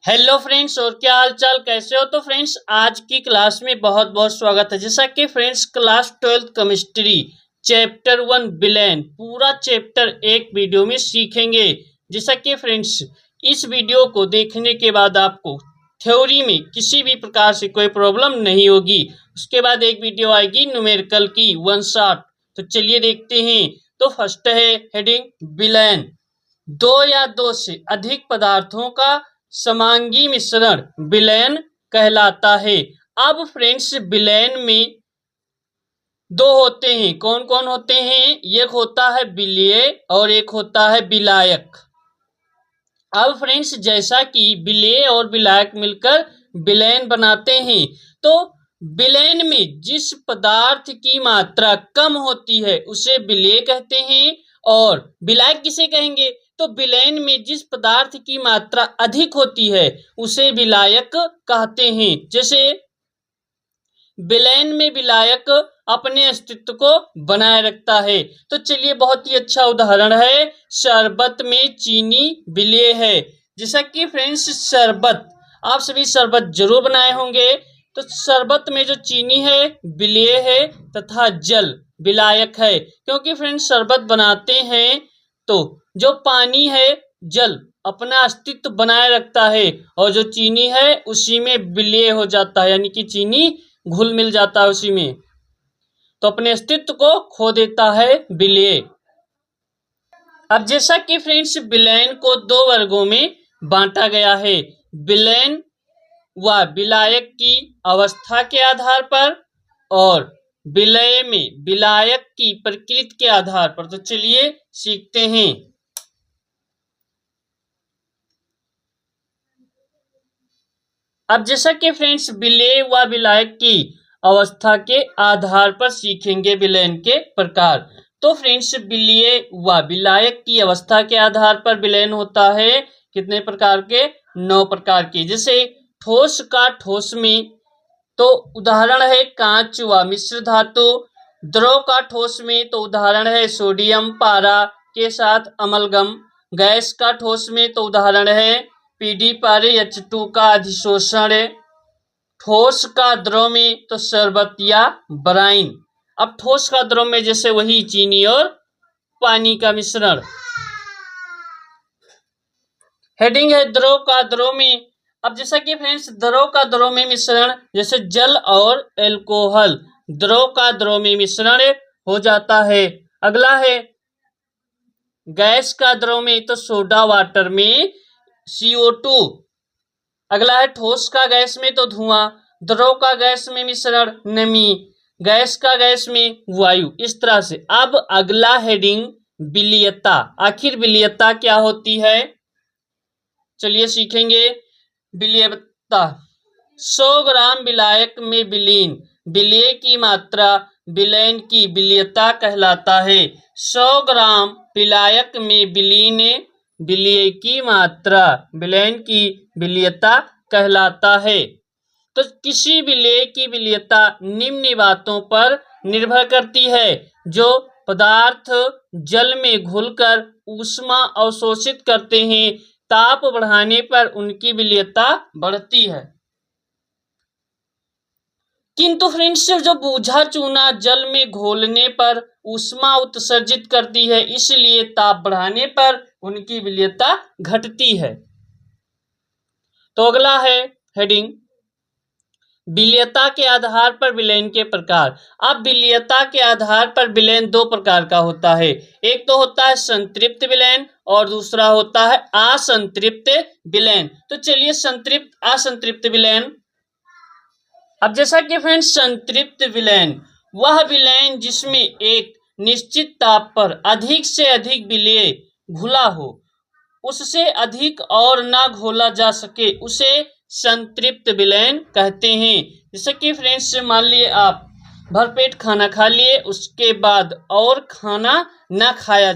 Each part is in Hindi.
हेलो फ्रेंड्स, और क्या हाल चाल, कैसे हो। तो फ्रेंड्स, आज की क्लास में बहुत बहुत स्वागत है। जैसा कि friends, class 12 chemistry chapter 1 villain पूरा चैप्टर एक वीडियो में सीखेंगे। जैसा कि फ्रेंड्स, इस वीडियो को देखने के बाद आपको थ्योरी में किसी भी प्रकार से कोई प्रॉब्लम नहीं होगी। उसके बाद एक वीडियो आएगी न्यूमेरिकल की 1 शॉट। तो चलिए देखते हैं। तो फर्स्ट है हेडिंग विलेन। दो या दो से अधिक पदार्थों का समांगी मिश्रण विलयन कहलाता है। अब फ्रेंड्स, विलयन में दो होते हैं। कौन कौन होते हैं? एक होता है विलेय और एक होता है विलायक। अब फ्रेंड्स, जैसा कि विलेय और विलायक मिलकर विलयन बनाते हैं, तो विलयन में जिस पदार्थ की मात्रा कम होती है उसे विलेय कहते हैं, और विलायक किसे कहेंगे? तो विलयन में जिस पदार्थ की मात्रा अधिक होती है उसे विलायक कहते हैं। जैसे विलयन में विलायक अपने अस्तित्व को बनाए रखता है। तो चलिए, बहुत ही अच्छा उदाहरण है, शरबत में चीनी विलेय है। जैसा कि फ्रेंड्स, शरबत, आप सभी शरबत जरूर बनाए होंगे। तो शरबत में जो चीनी है विलेय है तथा जल विलायक है। क्योंकि फ्रेंड्स, शरबत बनाते हैं तो जो पानी है, जल अपना अस्तित्व बनाए रखता है, और जो चीनी है उसी में विलेय हो जाता है, यानी कि चीनी घुल मिल जाता है उसी में, तो अपने अस्तित्व को खो देता है विलेय। अब जैसा कि फ्रेंड्स, विलयन को दो वर्गों में बांटा गया है, विलयन व विलायक की अवस्था के आधार पर और विलेय में विलायक की प्रकृति के आधार पर। तो चलिए सीखते हैं। अब जैसा कि फ्रेंड्स, विलेय व विलायक की अवस्था के आधार पर सीखेंगे विलयन के प्रकार। तो फ्रेंड्स, विलेय व विलायक की अवस्था के आधार पर विलयन होता है कितने प्रकार के? 9 प्रकार के। जैसे ठोस का ठोस में, तो उदाहरण है कांच व मिश्र धातु। द्रव का ठोस में, तो उदाहरण है सोडियम पारा के साथ अमलगम। गैस का ठोस में, तो उदाहरण है पीडी पर H2 का अधिशोषण। ठोस का द्रव में, तो शरबत या ब्राइन। अब ठोस का द्रव में जैसे वही चीनी और पानी का मिश्रण। हेडिंग है द्रव का द्रव में। अब जैसा कि फ्रेंड्स, द्रव का द्रव में मिश्रण, जैसे जल और एल्कोहल द्रव का द्रव में मिश्रण हो जाता है। अगला है गैस का द्रव में, तो सोडा वाटर में CO2। अगला है ठोस का गैस में, तो धुआं। द्रव का गैस में मिश्रण नमी। गैस का गैस में वायु। इस तरह से। अब अगला हेडिंग विलीयता। आखिर विलीयता क्या होती है, चलिए सीखेंगे। विलीयता 100 ग्राम विलायक में विलीन विलेय की मात्रा विलयन की विलीयता कहलाता है। 100 ग्राम विलायक में विलीन विलेय की मात्रा विलयन की विलीयता कहलाता है। तो किसी विलेय की विलीयता निम्न बातों पर निर्भर करती है। जो पदार्थ जल में घुलकर ऊष्मा अवशोषित करते हैं, ताप बढ़ाने पर उनकी विलीयता बढ़ती है। किंतु फ्रेंड्स, जो बूझा चूना जल में घोलने पर ऊष्मा उत्सर्जित करती है, इसलिए ताप बढ़ाने पर उनकी विलीयता घटती है। तो अगला है हेडिंग विलीयता के आधार पर विलयन के प्रकार। अब विलीयता के आधार पर विलयन दो प्रकार का होता है। एक तो होता है संतृप्त विलयन और दूसरा होता है असंतृप्त विलयन। तो चलिए संतृप्त असंतृप्त विलयन। अब जैसा कि फ्रेंड्स, संतृप्त विलयन वह विलयन जिसमें एक निश्चित ताप पर अधिक से अधिक विलेय घुला हो, उससे अधिक और ना घोला जा सके, उसे संतृप्त विलयन कहते हैं। जैसे कि फ्रेंड्स, मान लिए आप भरपेट खाना खा लिए, उसके बाद और खाना ना खाया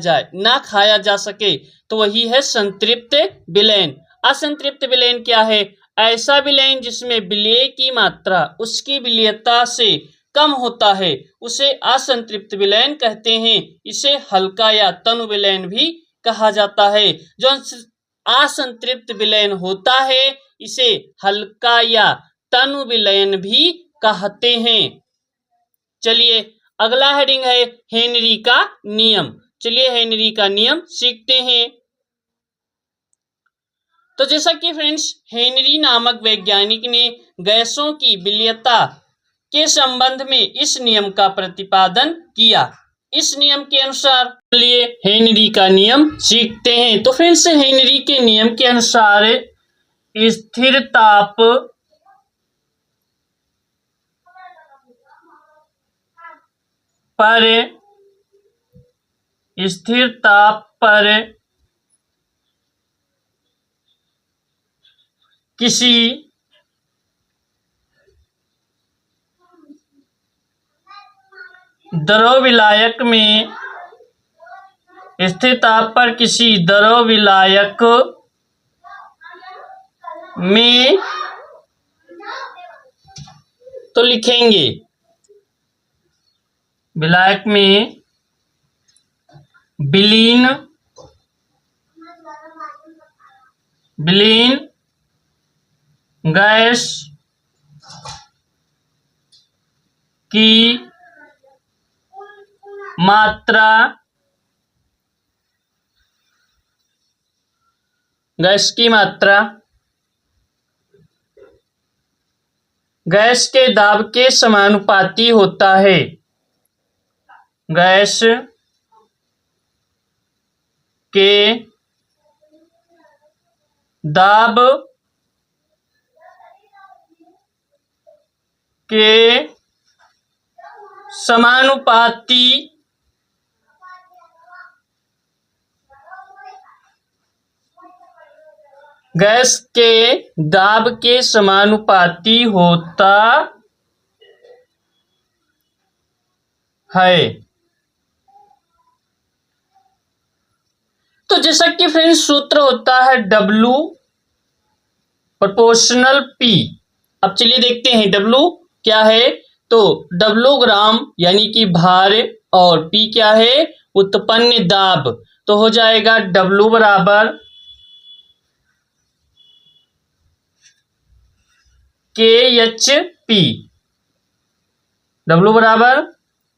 जा सके, तो वही है संतृप्त विलयन। असंतृप्त विलयन क्या है? ऐसा विलयन जिसमें विलेय की मात्रा उसकी विलीयता से कम होता है, उसे असंतृप्त विलयन कहते हैं। इसे हल्का या तनु विलयन भी कहा जाता है। जो असंतृप्त विलयन होता है इसे हल्का या तनु विलयन भी कहते हैं। चलिए अगला हेडिंग है हेनरी का नियम। चलिए हेनरी का नियम सीखते हैं। तो जैसा कि फ्रेंड्स हेनरी नामक वैज्ञानिक ने गैसों की विलयता के संबंध में इस नियम का प्रतिपादन किया। इस नियम के अनुसार चलिए हेनरी का नियम सीखते हैं। तो फ्रेंड्स हेनरी के नियम के अनुसार स्थिर ताप पर किसी द्रव विलायक में स्थिर ताप पर किसी द्रव विलायक में तो लिखेंगे विलायक में विलीन गैस की मात्रा गैस के दाब के समानुपाती होता है। गैस के दाब के समानुपाती गैस के दाब के समानुपाती होता है। तो जैसा कि फ्रेंड्स सूत्र होता है W प्रोपोर्शनल P। अब चलिए देखते हैं W क्या है। तो W ग्राम यानी कि भार और P क्या है उत्पन्न दाब। तो हो जाएगा W बराबर KHP। W बराबर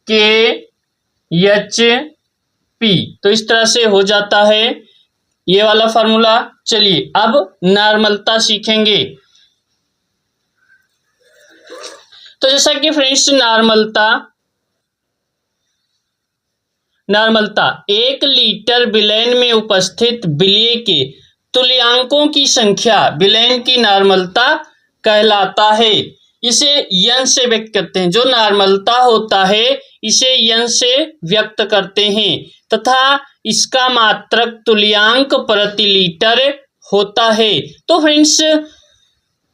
KHP। तो इस तरह से हो जाता है ये वाला फार्मूला। चलिए अब नॉर्मलता सीखेंगे। तो जैसा कि फ्रेंड्स नॉर्मलता 1 लीटर विलयन में उपस्थित विलय के तुल्यांकों की संख्या विलयन की नॉर्मलता कहलाता है। इसे n से व्यक्त करते हैं। जो नॉर्मलता होता है इसे n से व्यक्त करते हैं तथा इसका मात्रक तुल्यांक प्रति लीटर होता है। तो फ्रेंड्स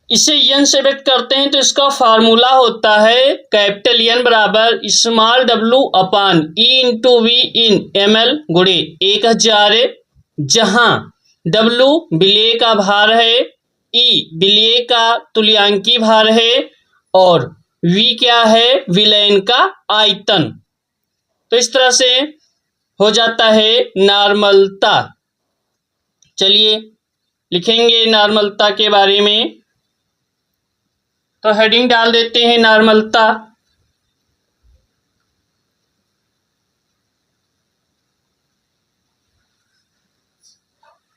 इसे n से व्यक्त करते हैं तो इसका फार्मूला होता है कैपिटल N बराबर स्मॉल w अपान E इंटू V इन ml गुणे 1000, जहां W विलेय का भार है, E विलेय का तुल्यांकी भार है और V क्या है विलयन का आयतन। तो इस तरह से हो जाता है नॉर्मलता। चलिए लिखेंगे नॉर्मलता के बारे में। तो हेडिंग डाल देते हैं नॉर्मलता।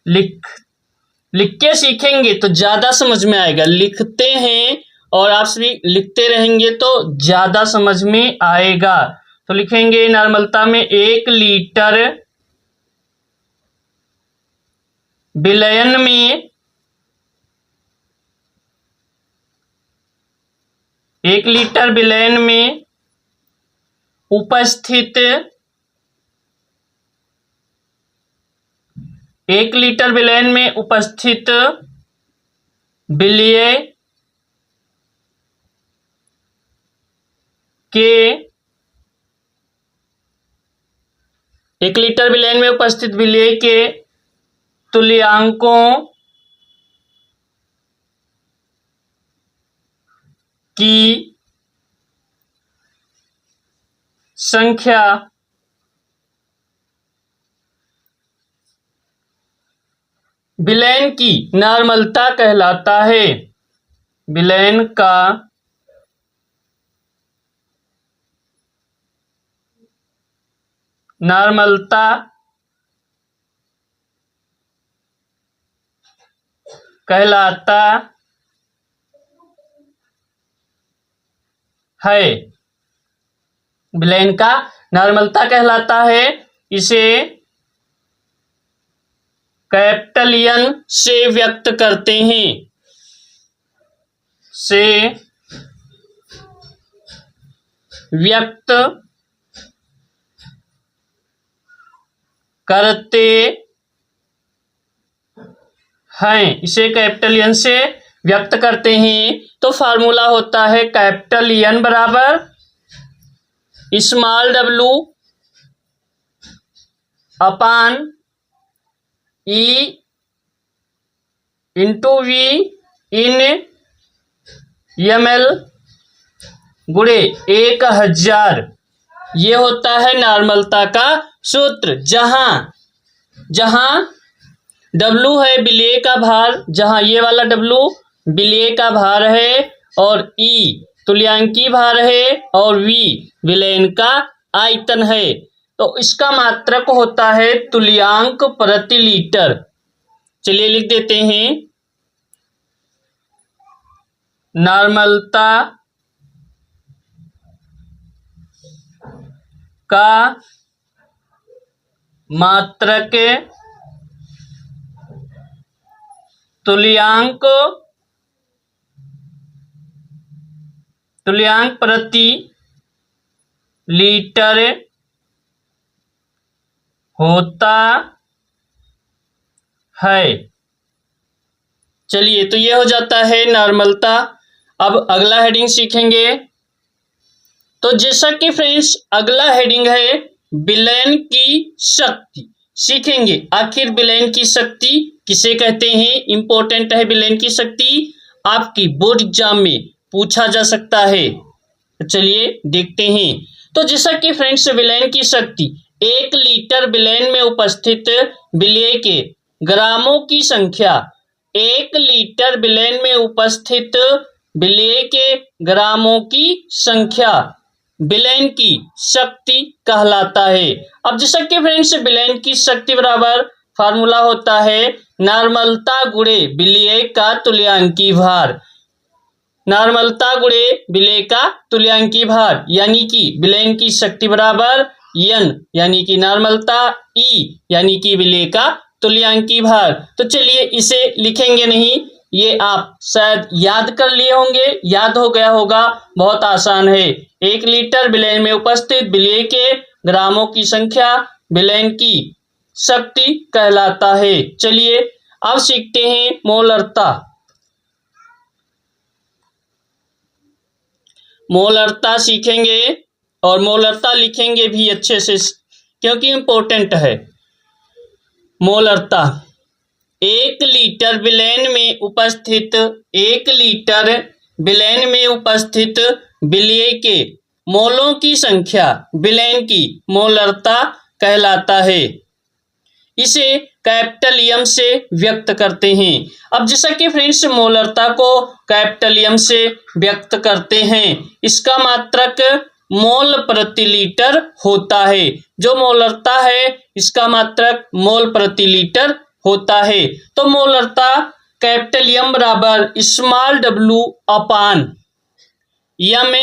लिख के सीखेंगे तो ज्यादा समझ में आएगा। लिखते हैं और आप सभी लिखते रहेंगे तो ज्यादा समझ में आएगा। तो लिखेंगे नॉर्मलता में 1 लीटर विलयन में 1 लीटर विलयन में उपस्थित 1 लीटर विलयन में उपस्थित विलय के 1 लीटर विलयन में उपस्थित विलय के तुल्यांकों की संख्या विलयन की नॉर्मलता कहलाता है। विलयन का नॉर्मलता कहलाता है। विलयन का नॉर्मलता कहलाता है। इसे कैपिटल एन से व्यक्त करते हैं। से व्यक्त करते हैं। इसे कैपिटल एन से व्यक्त करते हैं। तो फार्मूला होता है कैपिटल एन बराबर small W upon E into V in ml गुणे 1000। ये होता है नॉर्मलता का सूत्र। जहां W है विलेय का भार, जहां ये वाला W विलेय का भार है और E तुल्यांकी भार है और V विलयन का आयतन है, तो इसका मात्रक होता है तुल्यांक प्रति लीटर। चलिए लिख देते हैं नॉर्मलता का मात्रक तुल्यांक प्रति लीटर होता है। चलिए, तो ये हो जाता है नॉर्मलता। अब अगला हेडिंग सीखेंगे। तो जैसा कि फ्रेंड्स अगला हेडिंग है विलयन की शक्ति। सीखेंगे आखिर विलयन की शक्ति किसे कहते हैं। इंपॉर्टेंट है विलयन की शक्ति, आपकी बोर्ड एग्जाम में पूछा जा सकता है। तो चलिए देखते हैं। तो जैसा कि फ्रेंड्स विलयन की शक्ति 1 लीटर विलयन में उपस्थित विलेय के ग्रामों की संख्या, 1 लीटर विलयन में उपस्थित विलेय के ग्रामों की संख्या विलयन की शक्ति कहलाता है। अब जैसा कि फ्रेंड्स विलयन की शक्ति बराबर फार्मूला होता है नॉर्मलता गुणे विलेय का तुल्यांकी भार। नॉर्मलता गुणे विलेय का तुल्यांकी भार, यानी कि विलयन की शक्ति बराबर n यानी कि नॉर्मलता, E यानी कि विलेय का तुल्यांकी भार। तो चलिए इसे लिखेंगे नहीं, ये आप शायद याद कर लिए होंगे, याद हो गया होगा, बहुत आसान है। 1 लीटर विलयन में उपस्थित विलेय के ग्रामों की संख्या विलयन की शक्ति कहलाता है। चलिए अब सीखते हैं मोलरता। मोलरता सीखेंगे और मोलरता लिखेंगे भी अच्छे से, क्योंकि इंपॉर्टेंट है। मोलरता 1 लीटर विलयन में उपस्थित 1 लीटर विलयन में उपस्थित विलेय के मोलों की संख्या विलयन की मोलरता कहलाता है। इसे कैपिटल एम से व्यक्त करते हैं। अब जैसा कि फ्रेंड्स मोलरता को कैपिटल एम से व्यक्त करते हैं, इसका मात्रक मोल प्रति लीटर होता है। जो मोलरता है इसका मात्रक मोल प्रति लीटर होता है। तो मोलरता कैपिटल एम बराबर small W upon M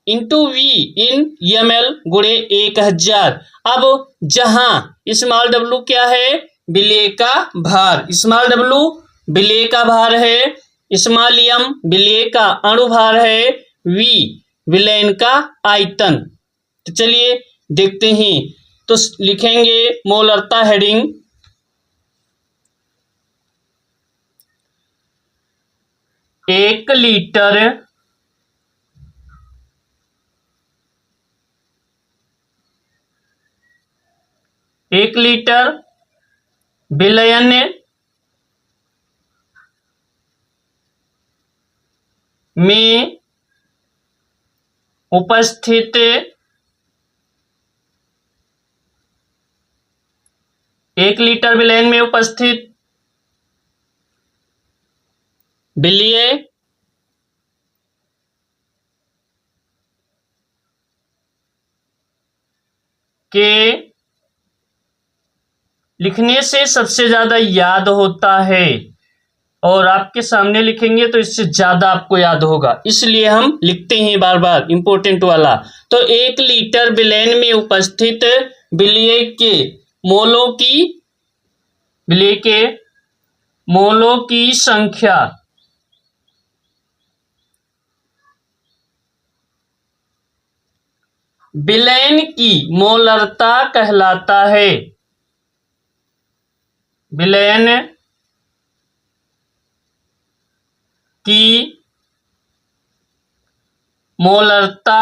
into V in ml गुणे 1000। अब जहां स्मॉल डब्लू क्या है, विलेय का भार, स्मॉल डब्लू विलेय का भार है, स्मॉल एम विलेय का अणुभार है, वी विलयन का आयतन। तो चलिए देखते हैं। तो लिखेंगे मोलरता हेडिंग 1 लीटर विलयन में उपस्थित 1 लीटर विलयन में उपस्थित विलय के लिखने से सबसे ज्यादा याद होता है, और आपके सामने लिखेंगे तो इससे ज्यादा आपको याद होगा, इसलिए हम लिखते हैं बार बार, इंपॉर्टेंट वाला। तो 1 लीटर विलयन में उपस्थित विलय के मोलों की संख्या विलयन की मोलरता कहलाता है। विलयन की मोलरता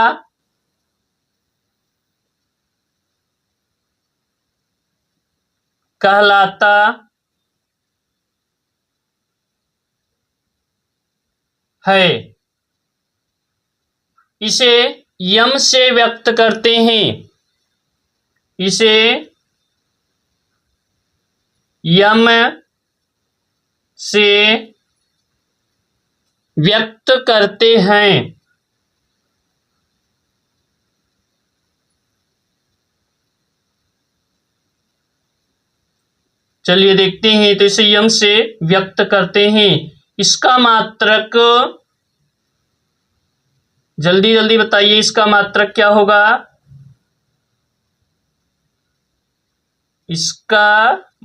कहलाता है। इसे यम से व्यक्त करते हैं। इसे यम से व्यक्त करते हैं। चलिए देखते हैं, तो इसे यम से व्यक्त करते हैं। इसका मात्रक जल्दी जल्दी बताइए, इसका मात्रक क्या होगा? इसका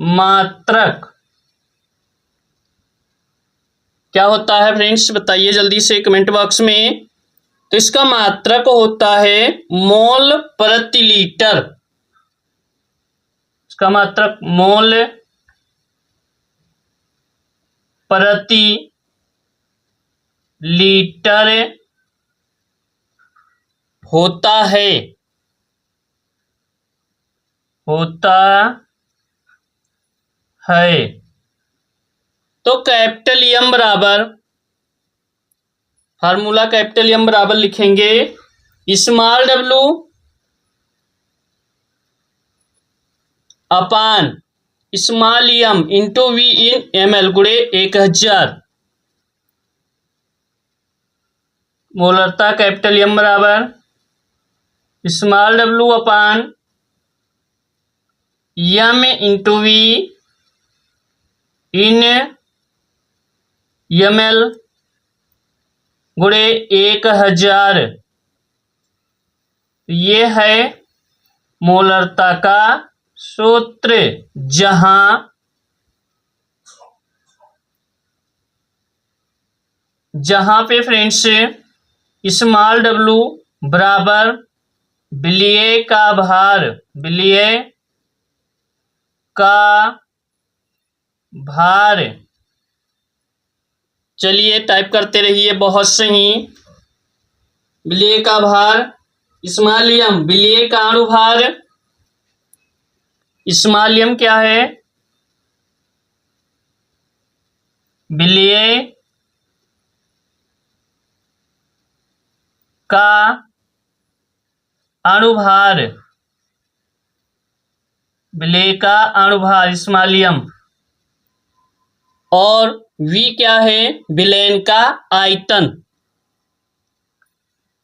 मात्रक क्या होता है फ्रेंड्स, बताइए जल्दी से कमेंट बॉक्स में। तो इसका मात्रक होता है मोल प्रति लीटर। इसका मात्रक मोल प्रति लीटर होता है। तो कैपिटल एम बराबर, फार्मूला कैपिटल एम बराबर लिखेंगे small W upon small M into V in ml गुणे 1000। मोलरता कैपिटल एम बराबर small W upon M into V in ml गुणे 1000। ये है मोलरता का सूत्र, जहां पे फ्रेंड्स स्मॉल डब्लू बराबर विलय का भार। चलिए टाइप करते रहिए, बहुत सही। विलय का भार, स्मॉल एम विलय का अणुभार। स्मॉल एम क्या है? विलय का अणुभार, विलय का अणुभार स्मॉल एम। और V क्या है? विलयन का आयतन।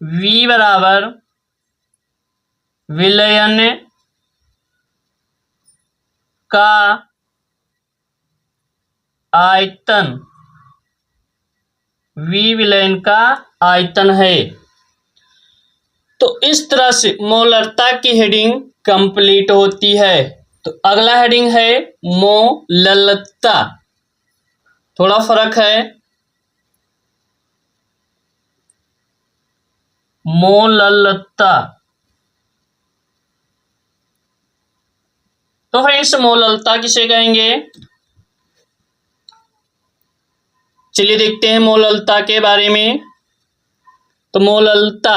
V बराबर विलयन का आयतन। V विलयन का आयतन है। तो इस तरह से मोलरता की हेडिंग कंप्लीट होती है। तो अगला हेडिंग है मोललता। थोड़ा फर्क है, मोललता। तो फ्रेंड्स मोललता किसे कहेंगे? चलिए देखते हैं मोललता के बारे में। तो मोललता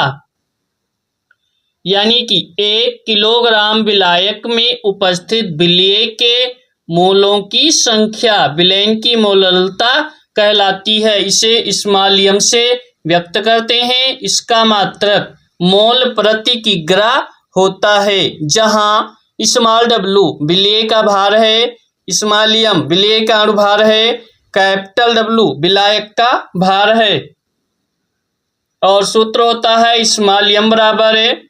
यानी कि 1 किलोग्राम विलायक में उपस्थित विलय के मोलों की संख्या विलयन की मोललता कहलाती है। इसे स्मॉल एम से व्यक्त करते हैं। इसका मात्रक मोल प्रति किग्रा होता है, जहां स्मॉल डब्लू विलय का भार है, स्मॉल एम विलय का अणुभार है, कैपिटल डब्लू विलायक का भार है। और सूत्र होता है स्मॉल एम बराबर है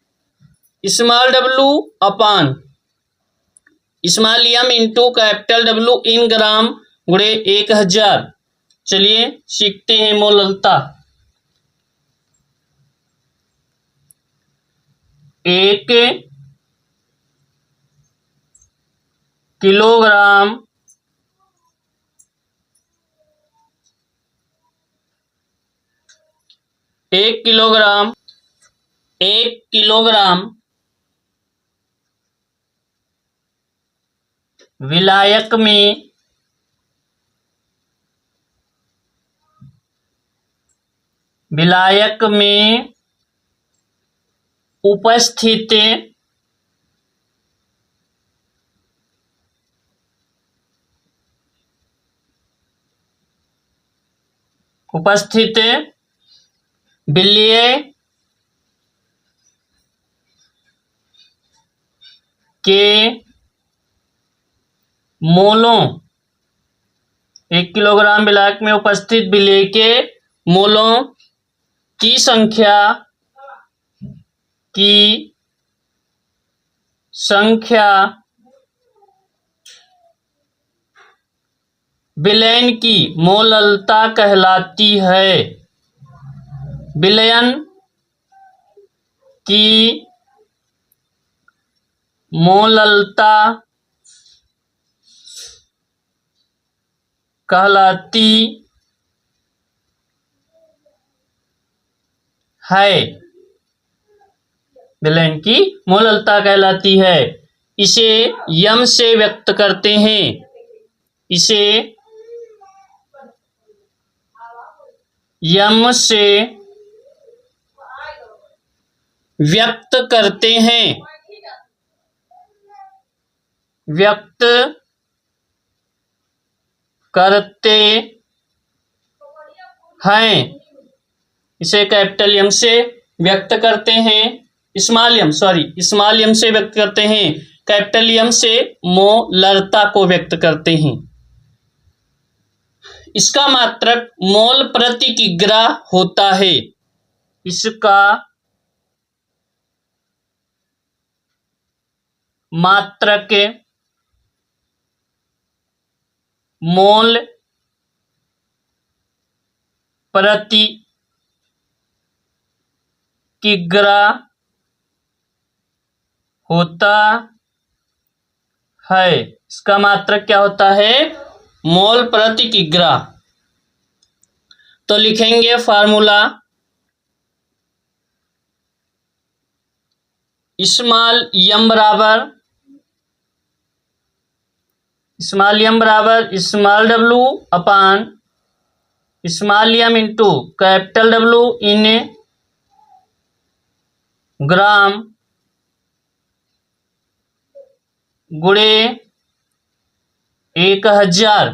small W upon small M into capital W in gram गुणे 1000। चलिए सीखते हैं मोललता। 1 किलोग्राम 1 किलोग्राम विलायक में उपस्थित विलेय के मोलों 1 किलोग्राम विलायक में उपस्थित विलेय के मोलों की संख्या विलयन की मोललता कहलाती है। विलयन की मोललता कहलाती है। विलयन की मोललता कहलाती है। इसे यम से व्यक्त करते हैं। इसे यम से व्यक्त करते हैं। व्यक्त करते हैं। इसे कैपिटल एम से व्यक्त करते हैं। स्मॉल एम से व्यक्त करते हैं। कैपिटल एम से मोलरता को व्यक्त करते हैं। इसका मात्रक मोल प्रति किग्रा होता है। इसका मात्रक मोल प्रति किग्रा होता है। इसका मात्रक क्या होता है? मोल प्रति किग्रा। तो लिखेंगे फार्मूला स्मॉल एम बराबर small W upon small M into capital W in gram गुणे 1000।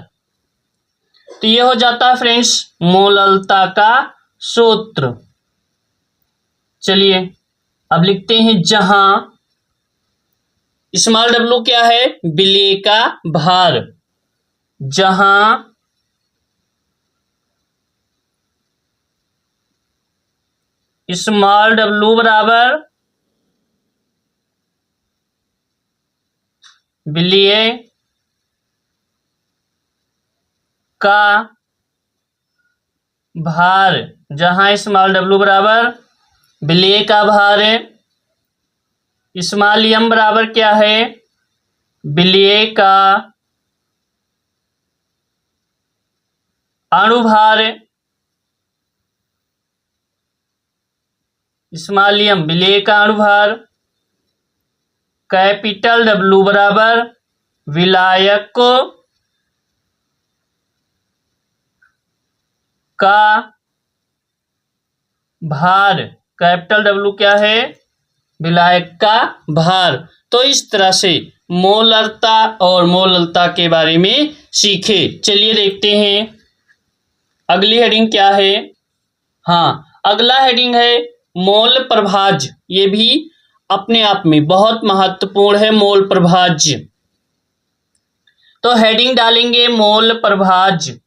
तो ये हो जाता है फ्रेंड्स मोललता का सूत्र। चलिए अब लिखते हैं जहां स्मॉल डब्लू क्या है? विलेय का भार। जहां स्मॉल डब्लू बराबर विलेय का भार। जहां स्मॉल डब्लू बराबर विलेय का भार है। स्मॉल एम बराबर क्या है? विलेय का अणुभार। स्मॉल एम विलेय का अणुभार। कैपिटल डब्लू बराबर विलायक का भार। कैपिटल डब्लू क्या है? विलायक का भार। तो इस तरह से मोलरता और मोललता के बारे में सीखे। चलिए देखते हैं अगली हेडिंग क्या है। हाँ, अगला हेडिंग है मोल प्रभाज्य। ये भी अपने आप में बहुत महत्वपूर्ण है मोल प्रभाज्य। तो हेडिंग डालेंगे मोल प्रभाज्य।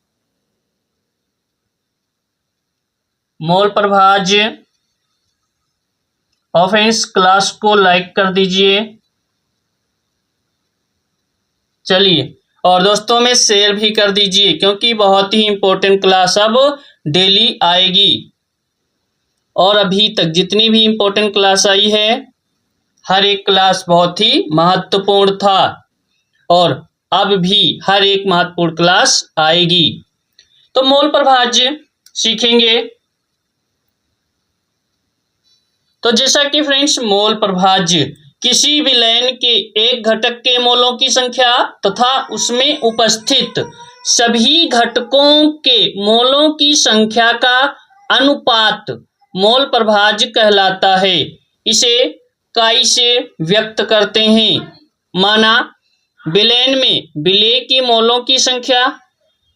मोल प्रभाज्य ऑफेंस क्लास को लाइक कर दीजिए। चलिए, और दोस्तों में शेयर भी कर दीजिए, क्योंकि बहुत ही इम्पोर्टेंट क्लास अब डेली आएगी। और अभी तक जितनी भी इम्पोर्टेंट क्लास आई है, हर एक क्लास बहुत ही महत्वपूर्ण था, और अब भी हर एक महत्वपूर्ण क्लास आएगी। तो मोल प्रभाज्य सीखेंगे। तो जैसा कि फ्रेंड्स, मोल प्रभाज्य किसी विलयन के एक घटक के मोलों की संख्या तथा उसमें उपस्थित सभी घटकों के मोलों की संख्या का अनुपात मोल प्रभाज्य कहलाता है। इसे काई से व्यक्त करते हैं। माना, विलयन में विलेय की मोलों की संख्या,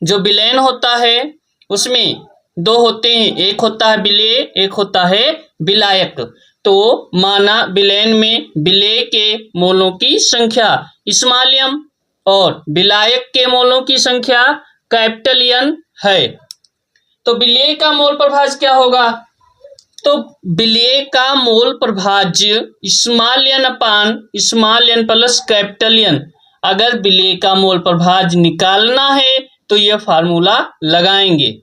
जो विलयन होता है उसमें दो होते हैं, एक होता है विलेय, एक होता है विलायक। तो माना, विलयन में विलेय के मोलों की संख्या स्मॉल m और विलायक के मोलों की संख्या कैपिटल N है। तो विलेय का मोल प्रभाज्य क्या होगा? तो विलेय का मोल प्रभाज्य small n upon small n plus capital N। अगर विलेय का मोल प्रभाज्य निकालना है तो यह फार्मूला लगाएंगे।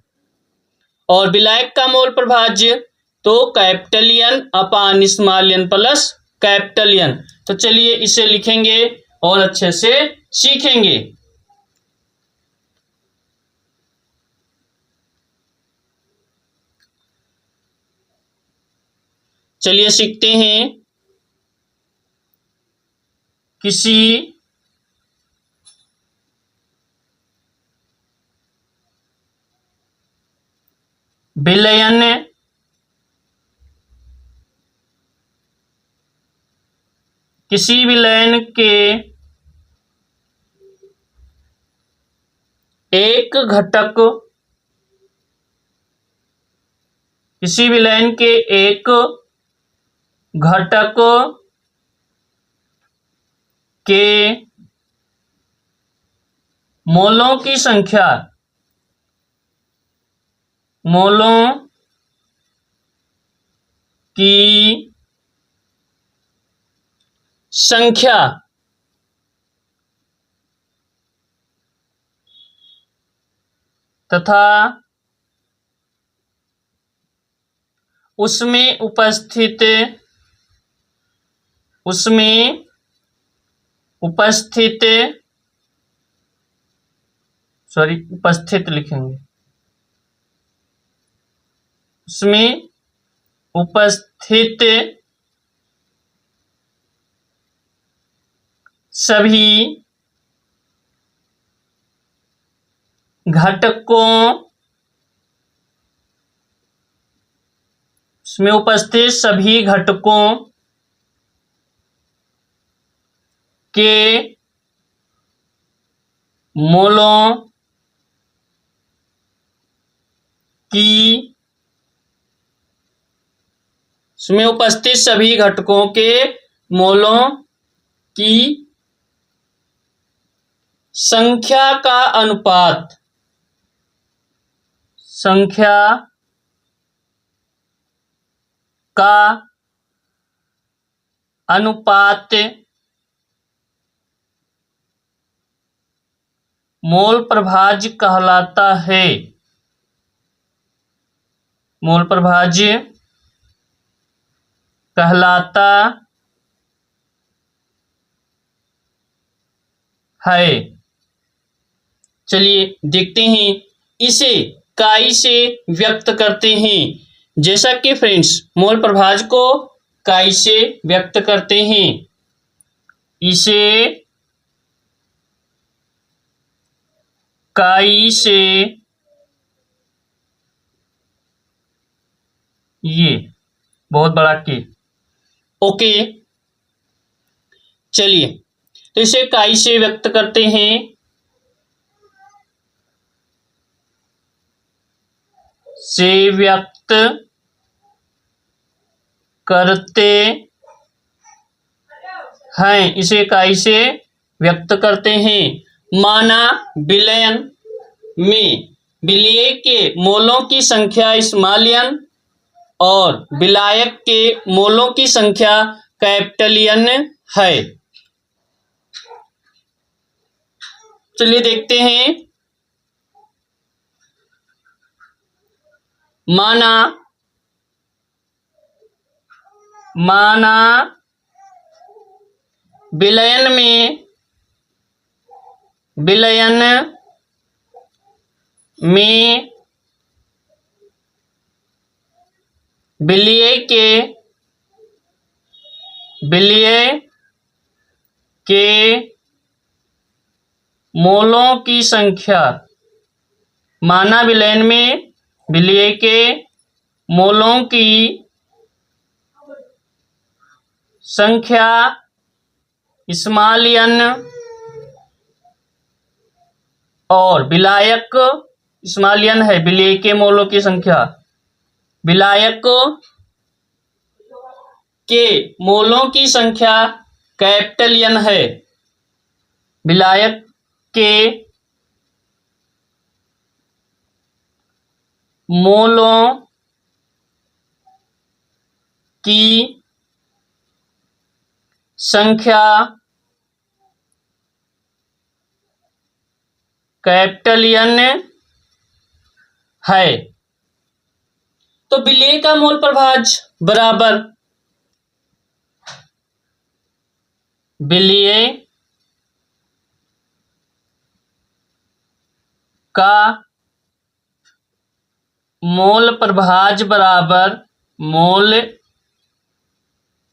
और विलायक का मोल प्रभाज्य तो capital N upon small n plus capital N। तो चलिए इसे लिखेंगे और अच्छे से सीखेंगे। चलिए सीखते हैं। किसी विलयन के एक घटक, किसी विलयन के एक घटक के मोलों की संख्या, मोलों की संख्या तथा उसमें उपस्थित उपस्थित लिखेंगे, उसमें उपस्थित सभी घटकों, उसमें उपस्थित सभी घटकों के मोलों की, उसमें उपस्थित सभी घटकों के मोलों की संख्या का अनुपात, संख्या का अनुपात मोल प्रभाज्य कहलाता है। मोल प्रभाज्य कहलाता है। चलिए देखते हैं, इसे काई से व्यक्त करते हैं। जैसा कि फ्रेंड्स, मोल प्रभाज्य को काई से व्यक्त करते हैं। इसे काई से, ये बहुत बड़ा के, ओके। चलिए, तो इसे काई से व्यक्त करते हैं। से व्यक्त करते हैं, इसे काई से व्यक्त करते हैं। माना, विलयन में विलेय के मोलों की संख्या स्मॉल n और विलायक के मोलों की संख्या कैपिटल N है। चलिए देखते हैं। माना विलयन में विलय के मोलों की संख्या, माना विलयन में विलय के मोलों की संख्या n और विलायक n है, विलय के मोलों की संख्या, विलायक के मोलों की संख्या कैपिटल N है। विलायक के मोलों की संख्या कैपिटल N है। तो विलय का मोल प्रभाज बराबर विलय का मोल प्रभाज बराबर मोल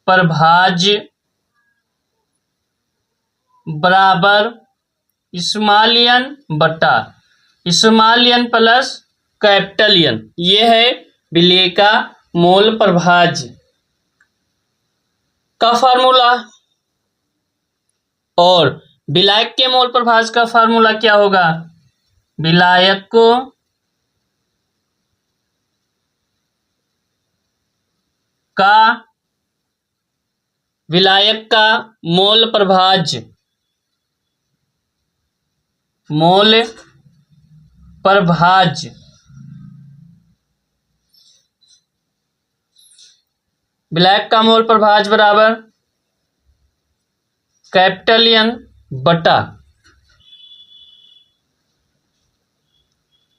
प्रभाज बराबर n बटा n प्लस कैपिटल N। ये है विलय का मोल प्रभाज का फार्मूला। और विलायक के मोल प्रभाज का फार्मूला क्या होगा? विलायक का मोल प्रभाज विलायक का मोल प्रभाज बराबर कैपिटल N बटा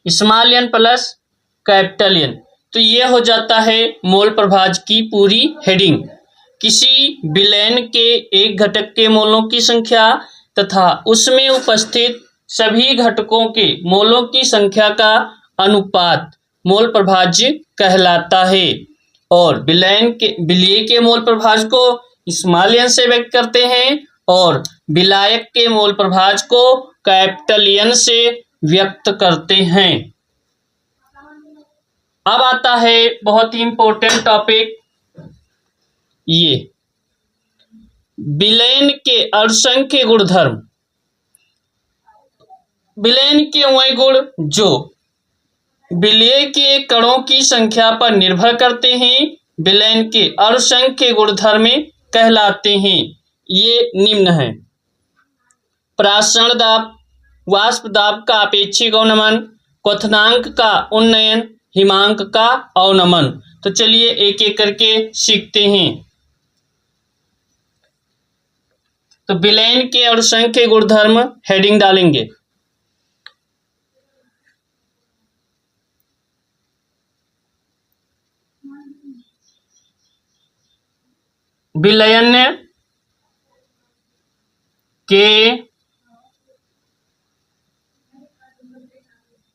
n प्लस कैपिटल N। तो ये हो जाता है मोल प्रभाज की पूरी हेडिंग। किसी विलयन के एक घटक के मोलों की संख्या तथा उसमें उपस्थित सभी घटकों के मोलों की संख्या का अनुपात मोल प्रभाज कहलाता है। और विलय के मोल प्रभाज को n से व्यक्त करते हैं और विलायक के मोल प्रभाज को कैपिटल N से व्यक्त करते हैं। अब आता है बहुत ही इंपॉर्टेंट टॉपिक, ये विलयन के अणुसंख्य गुणधर्म। विलयन के वह गुण जो विलय के कणों की संख्या पर निर्भर करते हैं विलयन के अणुसंख्य गुणधर्म कहलाते हैं। ये निम्न है: प्रासरण दाब, वाष्प दाब का अपेक्षिक अवनमन, क्वथनांक का उन्नयन, हिमांक का अवनमन। तो चलिए एक एक करके सीखते हैं। तो विलयन के अणुसंख्य गुणधर्म हेडिंग डालेंगे। विलयन के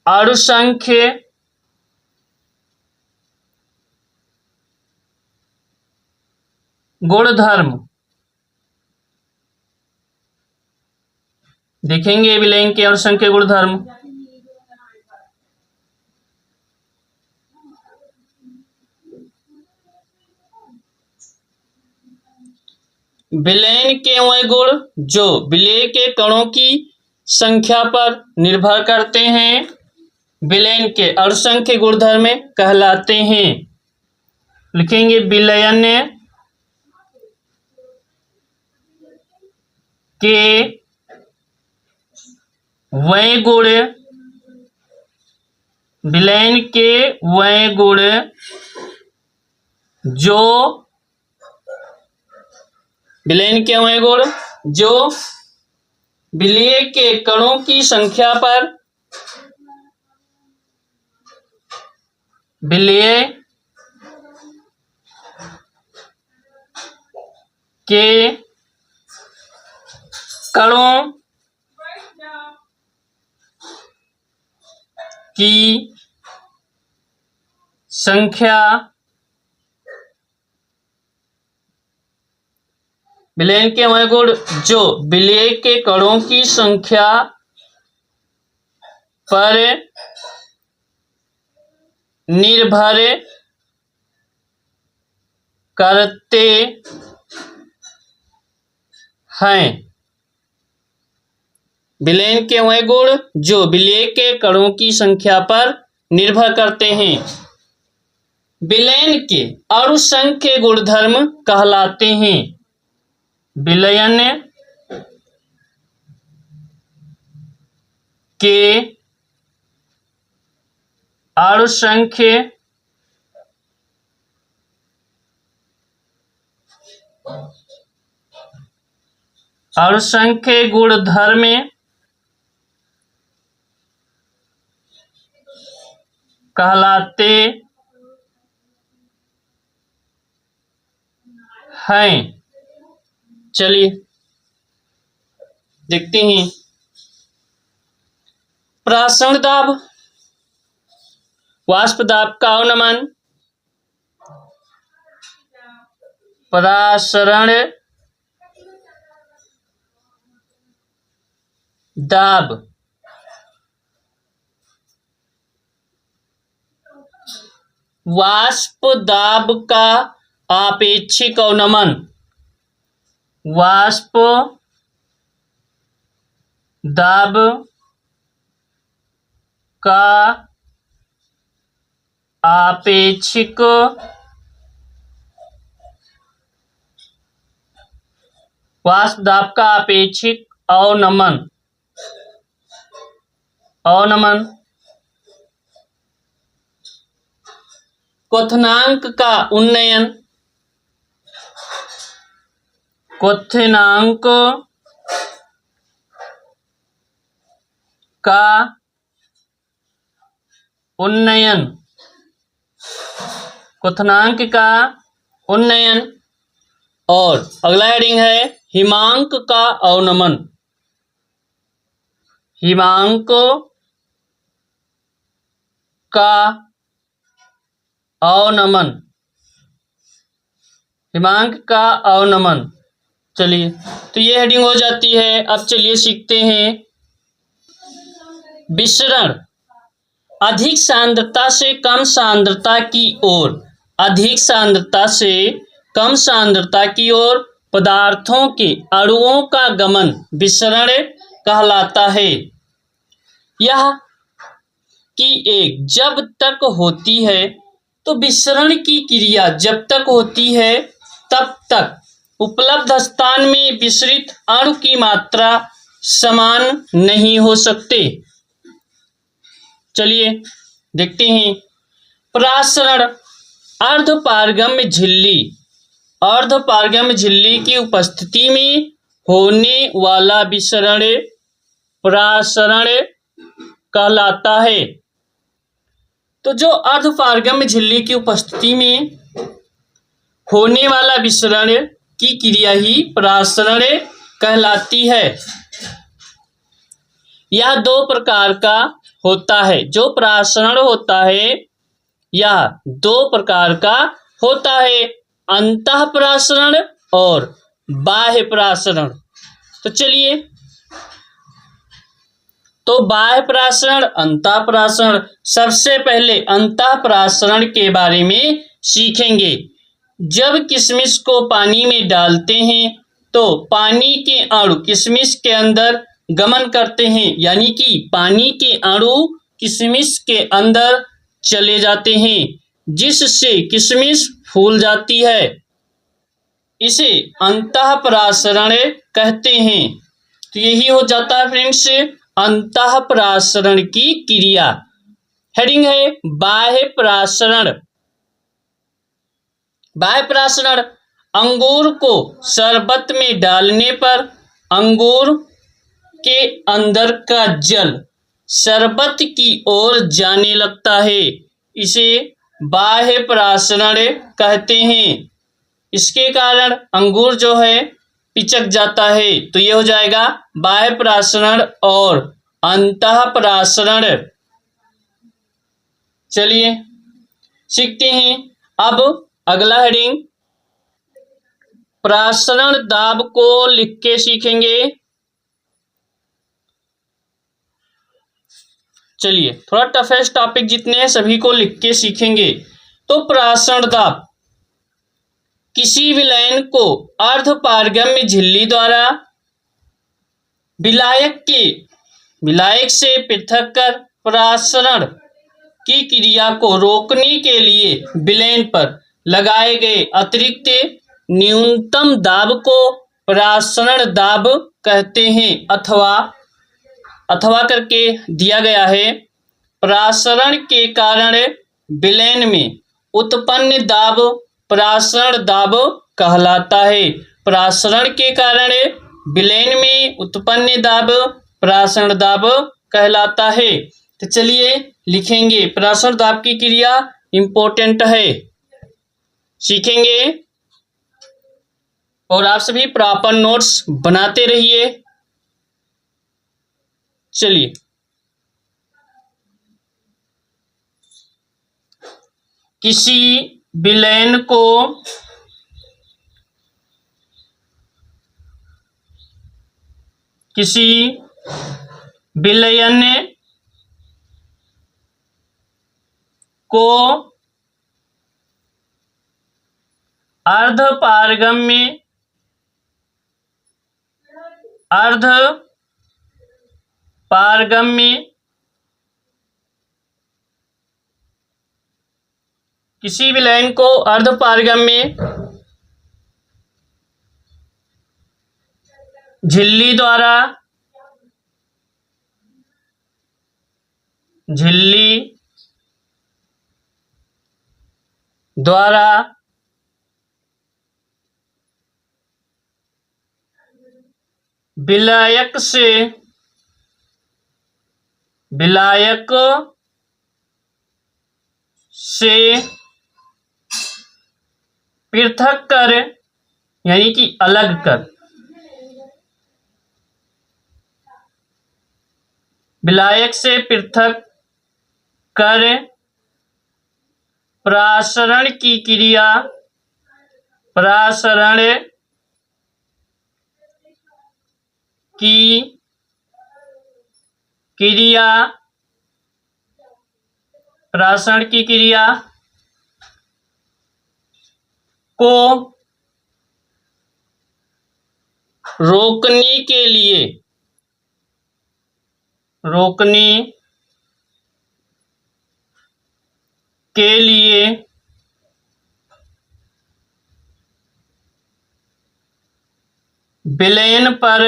अणुसंख्य गुणधर्म देखेंगे। विलयन के अणुसंख्य गुणधर्म विलयन के वह गुण जो विलय के कणों की संख्या पर निर्भर करते हैं विलयन के अणुसंख्य गुणधर्म कहलाते हैं। लिखेंगे विलयन के वह गुण, विलयन के वह गुण जो विलयन के हुए गुण जो विलय के कणों की संख्या पर विलय के कणों की संख्या विलयन के वह गुण जो विलय के कणों की संख्या पर निर्भर करते हैं। विलयन के वह गुण जो विलय के कणों की संख्या पर निर्भर करते हैं विलयन के अणुसंख्य गुणधर्म कहलाते हैं। विलयन के अणुसंख्य गुणधर्म कहलाते हैं। चलिए देखते हैं। प्रासरण दाब, वाष्प दाब का अवनमन, प्रासरण दाब, वाष्प दाब का आपेक्षिक अवनमन, वाष्प दाब का आपेक्षिक वाष्प दाब का आपेक्षिक अवनमन क्वथनांक का उन्नयन, क्वथनांक का उन्नयन, क्वथनांक का उन्नयन। और अगला हेडिंग है हिमांक का अवनमन, हिमांक का अवनमन, हिमांक का अवनमन। चलिए तो ये हेडिंग हो जाती है। अब चलिए सीखते हैं विसरण। अधिक सांद्रता से कम सांद्रता की ओर, अधिक सांद्रता से कम सांद्रता की ओर पदार्थों के अणुओं का गमन विसरण कहलाता है। यह कि एक जब तक होती है तो विसरण की क्रिया जब तक होती है तब तक उपलब्ध स्थान में विसरित अणु की मात्रा समान नहीं हो सकते। चलिए देखते हैं। प्रासरण अर्धपारगम्य झिल्ली, अर्धपारगम्य झिल्ली की उपस्थिति में होने वाला विसरण प्रासरण कहलाता है। तो जो अर्धपारगम्य झिल्ली की उपस्थिति में होने वाला विसरण की क्रिया ही प्रासरण कहलाती है। यह दो प्रकार का होता है। जो प्रासरण होता है यह दो प्रकार का होता है, अंतःप्रासरण और बाह्य प्रासरण। तो चलिए, तो बाह्य प्रासरण, अंतःप्रासरण। सबसे पहले अंतःप्रासरण के बारे में सीखेंगे। जब किशमिश को पानी में डालते हैं तो पानी के अणु किशमिश के अंदर गमन करते हैं, यानी कि पानी के अणु किशमिश के अंदर चले जाते हैं, जिससे किशमिश फूल जाती है। इसे अंतःप्रासरण कहते हैं। तो यही हो जाता है फ्रेंड्स अंतःप्रासरण की क्रिया। हेडिंग है बाह्य प्रासरण। बाह्य प्रासरण, अंगूर को शरबत में डालने पर अंगूर के अंदर का जल शरबत की ओर जाने लगता है, इसे बाह्य प्रासरण कहते हैं। इसके कारण अंगूर जो है पिचक जाता है, तो ये हो जाएगा बाह्य प्रासरण और अंतः प्रासरण। चलिए सीखते हैं अब अगला हेडिंग, प्रासरण दाब को लिख के सीखेंगे। चलिए थोड़ा टफेस्ट टॉपिक जितने हैं सभी को लिख के सीखेंगे। तो प्रासरण दाब, किसी विलयन को अर्धपारगम्य झिल्ली द्वारा विलायक से पृथक कर प्रासरण की क्रिया को रोकने के लिए विलयन पर लगाए गए अतिरिक्त न्यूनतम दाब को प्रासरण दाब कहते हैं। अथवा करके दिया गया है, प्रासरण के कारण विलयन में उत्पन्न दाब प्रासरण दाब कहलाता है। प्रासरण के कारण विलयन में उत्पन्न दाब प्रासरण दाब कहलाता है। तो चलिए लिखेंगे, प्रासरण दाब की क्रिया इंपॉर्टेंट है, सीखेंगे और आप सभी प्रॉपर नोट्स बनाते रहिए। चलिए किसी विलयन को अर्धपारगम्य झिल्ली द्वारा विलायक से पृथक कर यानी कि अलग कर, विलायक से पृथक कर प्रासरण की क्रिया को रोकने के लिए विलयन पर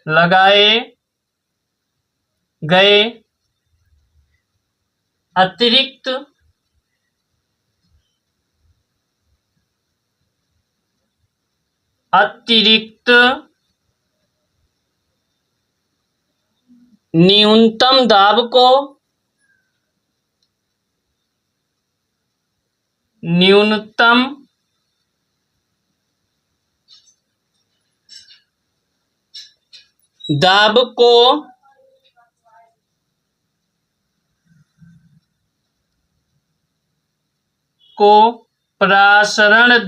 लगाए गए अतिरिक्त न्यूनतम दाब को प्रासरण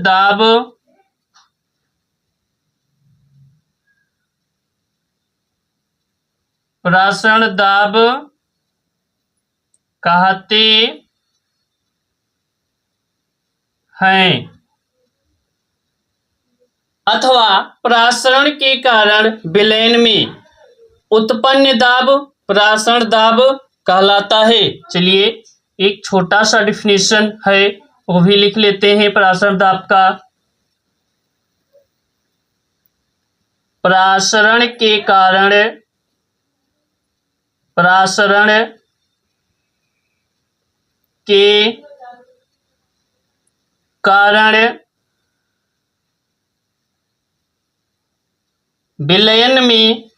दाब कहते हैं। अथवा प्रासरण के कारण विलयन में उत्पन्न दाब प्रासरण दाब कहलाता है। चलिए एक छोटा सा डिफिनेशन है वो भी लिख लेते हैं प्रासरण दाब का। प्रासरण के कारण विलयन में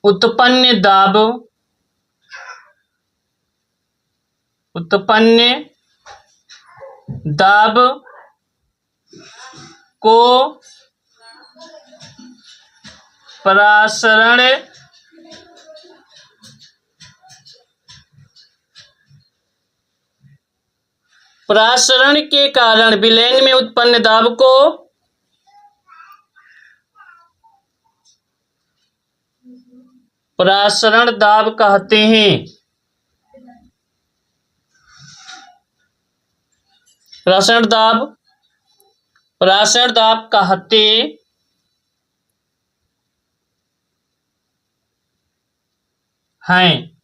उत्पन्न दाब को प्रासरण के कारण विलयन में उत्पन्न दाब को प्रासरण दाब कहते हैं। प्रासरण दाब कहते हैं।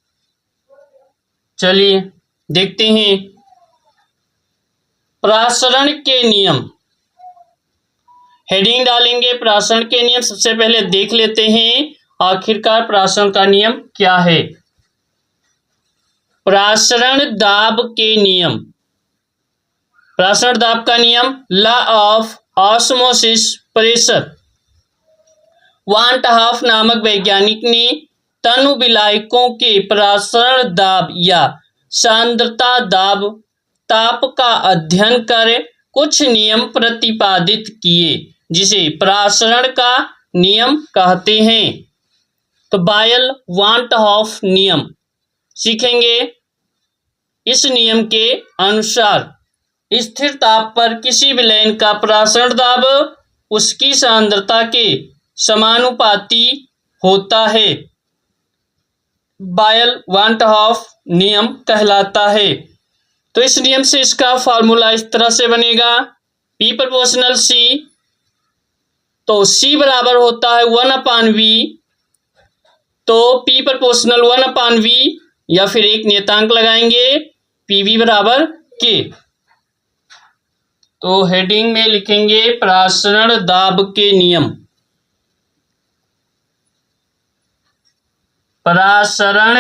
चलिए देखते हैं प्रासरण के नियम। हेडिंग डालेंगे प्रासरण के नियम। सबसे पहले देख लेते हैं आखिरकार प्रासरण का नियम क्या है। प्रासरण दाब के नियम। प्रासरण दाब का नियम, law of osmosis pressure. Van 't Hoff नामक वैज्ञानिक ने तनु विलायकों के प्रासरण दाब या सांद्रता ताप का अध्ययन कर कुछ नियम प्रतिपादित किए जिसे प्रासरण का नियम कहते हैं। तो बायल वान 't हॉफ नियम सीखेंगे। इस नियम के अनुसार स्थिर ताप पर किसी विलयन का प्रासरण दाब उसकी सांद्रता के समानुपाती होता है। बायल वान 't हॉफ नियम कहलाता है। तो इस नियम से इसका फॉर्मूला इस तरह से बनेगा, P प्रोपोर्शनल C। तो C बराबर होता है 1/V। तो P प्रोपोर्शनल 1/V या फिर एक नियतांक लगाएंगे PV बराबर K। तो हेडिंग में लिखेंगे प्रासरण दाब के नियम। प्रासरण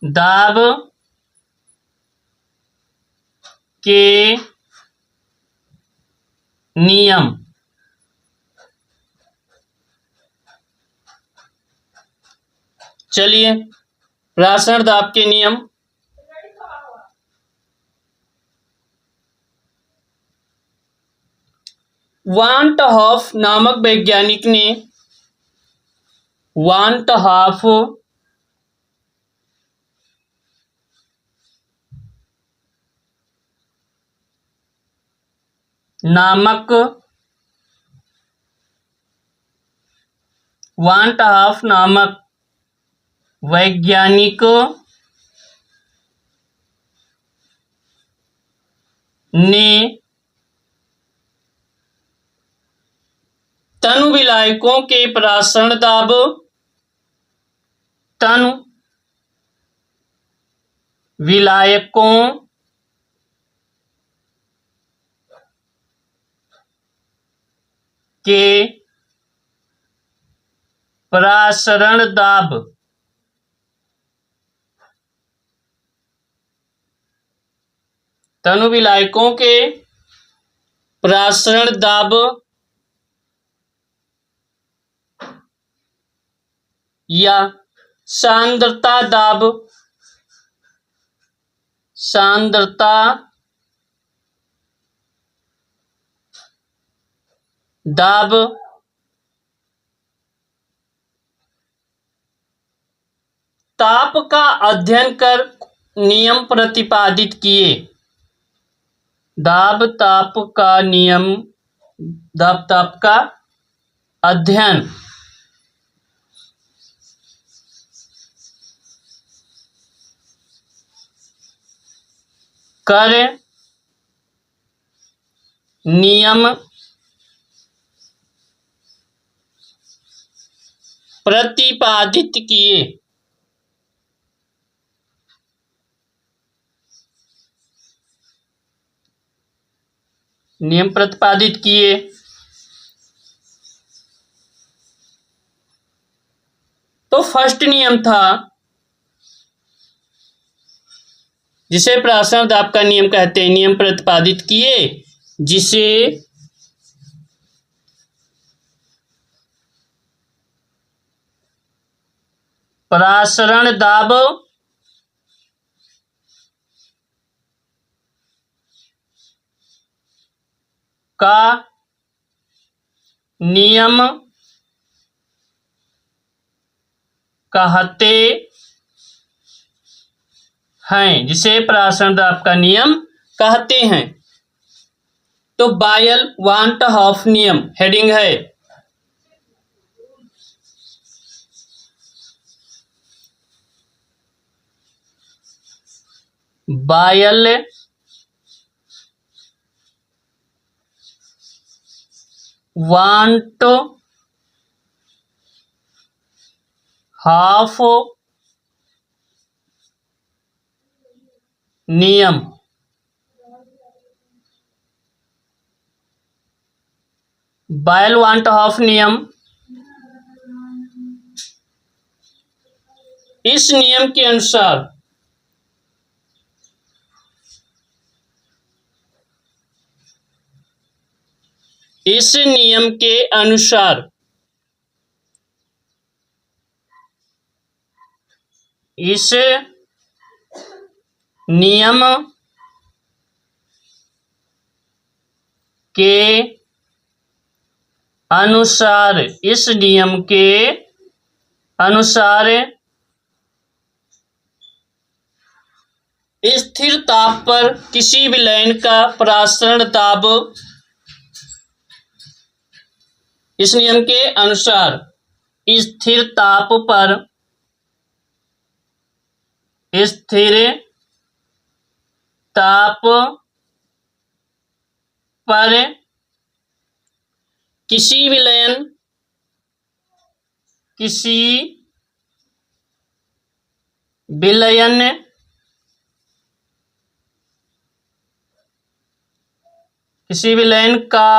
दाब के नियम। चलिए प्रासरण दाब के नियम। वान 't हॉफ नामक वैज्ञानिक ने वान 't हॉफ नामक वैज्ञानिक ने तनु विलायकों के प्रासरण दाब तनु विलायकों के प्रासरण दाब या सांद्रता दाब ताप का अध्ययन कर नियम प्रतिपादित किए। दाब ताप का अध्ययन कर नियम प्रतिपादित किए। नियम प्रतिपादित किए। तो फर्स्ट नियम था जिसे प्रासरण दाब का नियम कहते हैं, नियम प्रतिपादित किए, जिसे प्रासरण दाब का नियम कहते हैं, जिसे प्रासरण दाब का नियम कहते हैं। तो बायल वांट हॉफ नियम हेडिंग है। बायल वांट हाफ नियम। बायल वांट हाफ नियम इस नियम के अनुसार इस नियम के अनुसार इस नियम के अनुसार इस नियम के अनुसार स्थिर ताप पर किसी विलयन का प्रासरण दाब इस नियम के अनुसार स्थिर ताप पर किसी विलयन का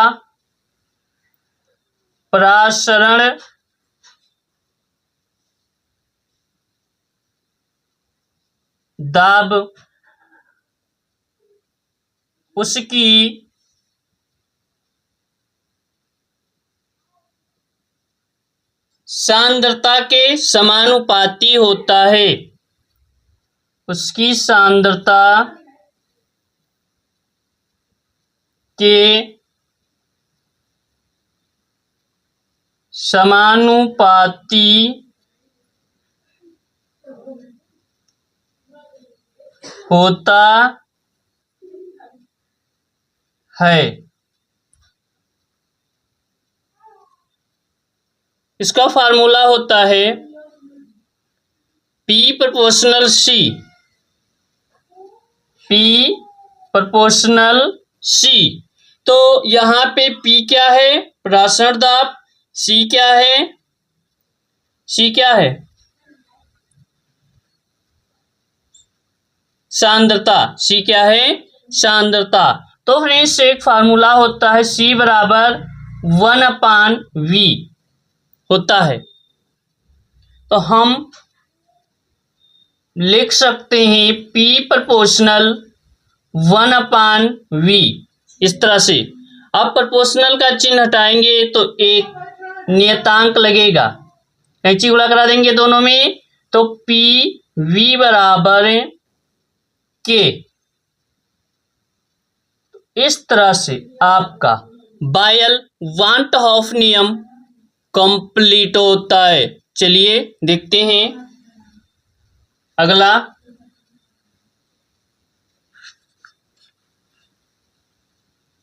प्रासरण दाब उसकी सांद्रता के समानुपाती होता है। उसकी सांद्रता के समानुपाती होता है। इसका फार्मूला होता है P proportional C। P proportional C। तो यहाँ पे P क्या है? प्रासरण दाब। C क्या है? C क्या है? सांद्रता। C क्या है? सांद्रता। तो फ्रेंड्स एक फार्मूला होता है C बराबर 1/V होता है। तो हम लिख सकते हैं P प्रोपोर्शनल 1/V इस तरह से। अब प्रोपोर्शनल का चिन्ह हटाएंगे तो एक नियतांक लगेगा, कैंची गुणा करा देंगे दोनों में, तो PV बराबर K। इस तरह से आपका बायल वांट हॉफ नियम कंप्लीट होता है। चलिए देखते हैं अगला।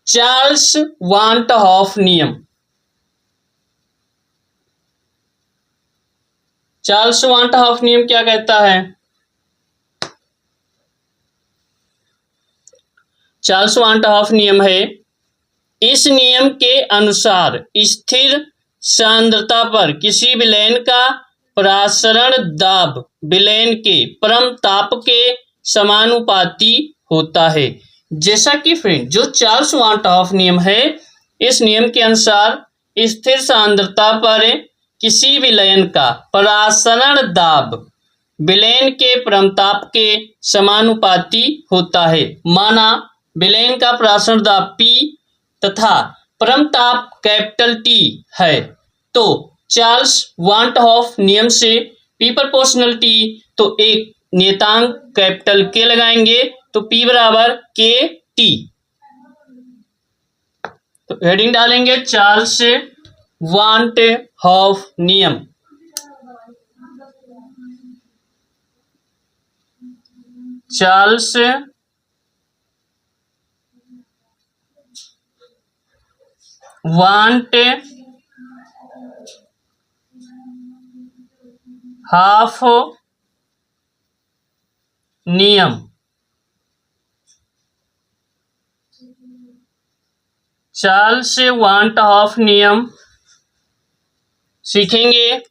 चार्ल्स वांट हॉफ नियम। चार्ल्स वांट हॉफ नियम क्या कहता है? चार्ल्स वांट हॉफ नियम है, इस नियम के अनुसार स्थिर सांद्रता पर किसी विलयन का प्रसारण दाब विलयन के परम ताप के समानुपाती होता है। जैसा कि फ्रेंड जो चार्ल्स वांटॉफ नियम है, इस नियम के अनुसार स्थिर सांद्रता पर किसी विलयन का प्रसारण दाब विलयन के परमताप के समानुपाती होता है। माना विलयन का प्रसारण दाब P तथा परमताप कैपिटल T है, तो चार्ल्स वांटॉफ नियम से P प्रोपोर्शनल T, तो एक नियतांक कैपिटल K लगाएंगे तो P बराबर KT। तो हेडिंग डालेंगे चार्ल्स वांटॉफ नियम। चार्ल्स वांटॉफ नियम। चार्ल्स वांटॉफ नियम सीखेंगे।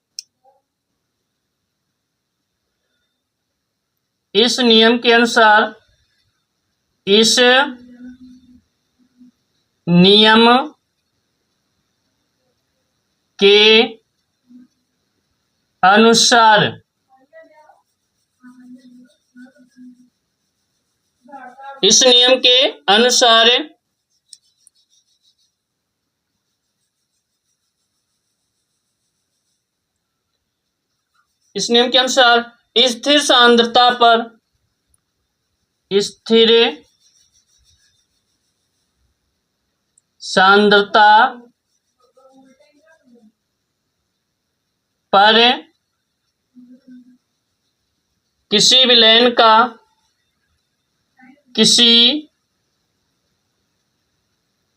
इस नियम के अनुसार, इस नियम के अनुसार इस नियम के अनुसार स्थिर सांद्रता पर किसी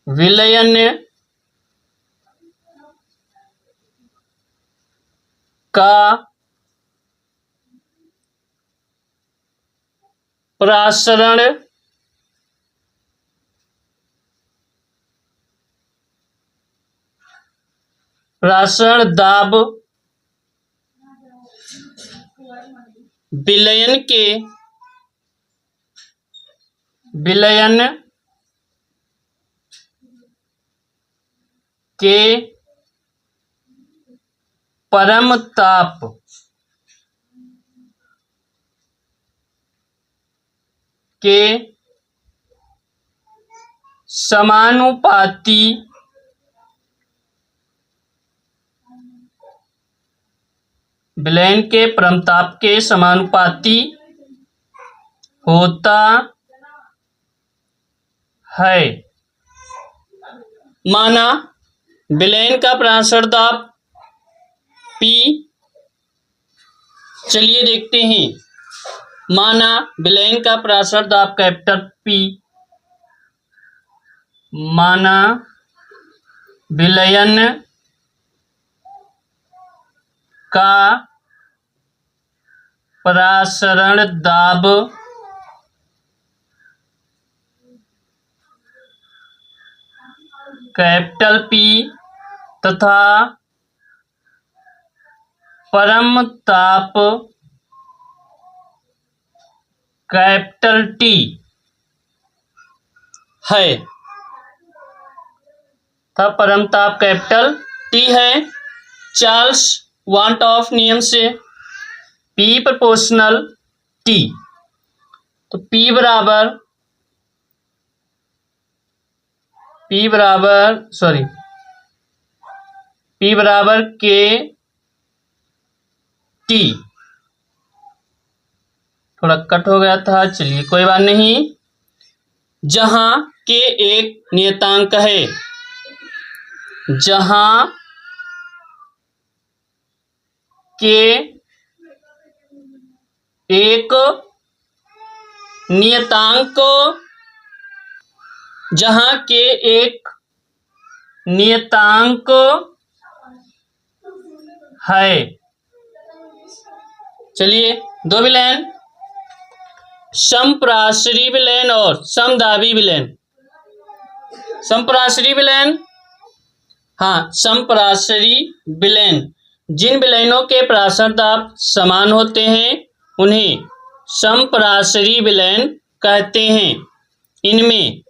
विलयन का प्रसारण दाब विलयन के परमताप के समानुपाती विलयन के परमताप के समानुपाती होता है। माना विलयन का प्रसारण दाब P, चलिए देखते हैं। माना विलयन का प्रसारण दाब कैपिटल P, माना विलयन का प्रसारण दाब कैपिटल P तथा परमताप कैपिटल T है, तब परमताप कैपिटल T है। चार्ल्स वांटॉफ नियम से P प्रोपोर्शनल T, तो P बराबर KT, थोड़ा कट हो गया था, चलिए कोई बात नहीं। जहां K एक नियतांक है, जहां K एक नियतांक है। चलिए दो विलयन, समप्रासरी विलयन और समदाबी विलयन। समप्रासरी विलयन हाँ, समपराशरी विलयन। जिन विलयनों के पराशर दाब समान होते हैं उन्हें समपराशरी विलयन कहते हैं। इनमें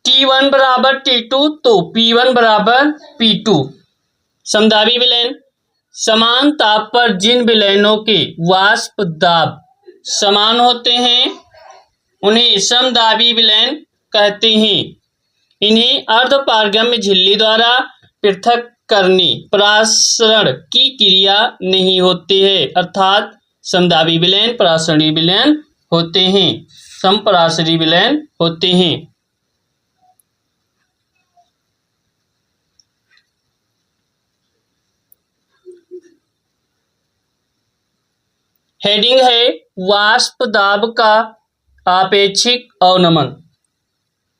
T1 बराबर T2 तो P1 बराबर P2। समदाबी विलयन। समान ताप पर जिन विलयनों के वाष्प दाब समान होते हैं उन्हें समदाबी विलयन कहते हैं। इन्हें अर्धपारगम्य झिल्ली द्वारा पृथक करने परासरण की क्रिया नहीं होती है, अर्थात समदाबी विलयन परासरणी विलयन होते हैं, समपराशरी विलयन होते हैं। हेडिंग है वाष्प दाब का आपेक्षिक अवनमन।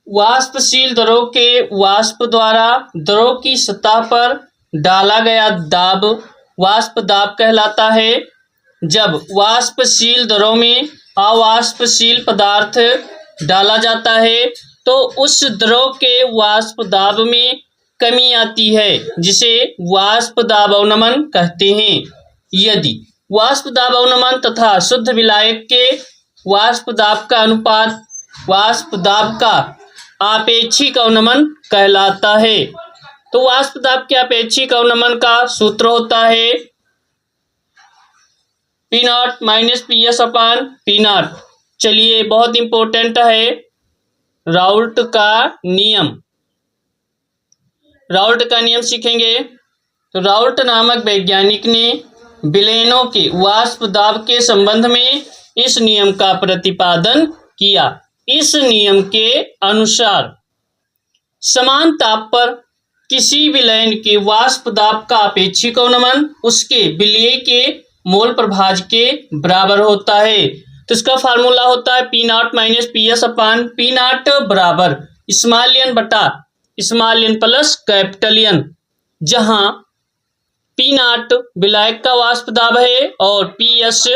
वाष्पशील द्रव के वाष्प द्वारा द्रव की सतह पर डाला गया दाब वाष्प दाब कहलाता है। जब वाष्पशील द्रव में अवाष्पशील पदार्थ डाला जाता है तो उस द्रव के वाष्प दाब में कमी आती है, जिसे वाष्प दाब अवनमन कहते हैं। यदि वाष्प दाब अवनमन तथा शुद्ध विलायक के वाष्प दाब का अनुपात वाष्प दाब का आपेक्षिक अवनमन कहलाता है। तो वाष्प दाब के आपेक्षिक अवनमन का सूत्र होता है P0 माइनस PS अपान P0। चलिए, बहुत इंपॉर्टेंट है राउल्ट का नियम। राउल्ट का नियम सीखेंगे। तो राउल्ट नामक वैज्ञानिक ने विलयनों के वाष्प दाब के संबंध में इस नियम का प्रतिपादन किया। इस नियम के अनुसार समान ताप पर किसी विलयन के वाष्प दाब का आपेक्षिक अवनमन उसके विलय के मोल प्रभाज के बराबर होता है। तो इसका फार्मूला होता है P0 माइनस PS अपान P0 बराबर स्मॉल n बटा small n plus capital N, जहां P0 विलायक का वाष्प दाब है और PS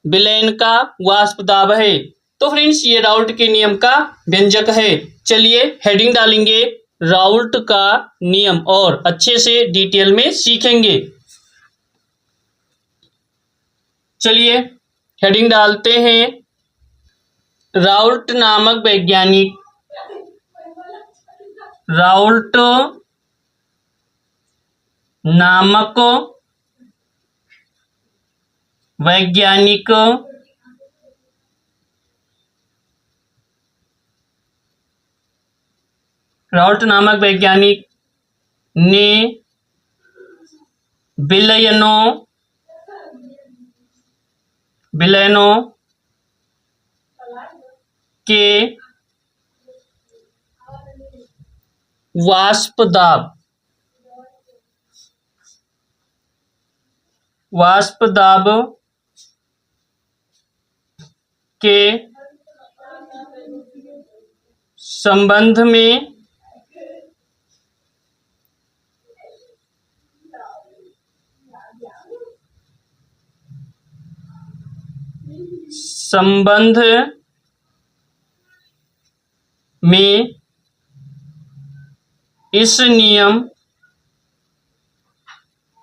विलयन का वाष्प दाब है। तो फ्रेंड्स, ये राउल्ट के नियम का व्यंजक है। चलिए, हेडिंग डालेंगे राउल्ट का नियम और अच्छे से डिटेल में सीखेंगे। चलिए, हेडिंग डालते हैं राउल्ट नामक वैज्ञानिक राउल्ट नामक वैज्ञानिक राउल्ट नामक वैज्ञानिक ने विलयनों के वाष्प दाब के संबंध में इस नियम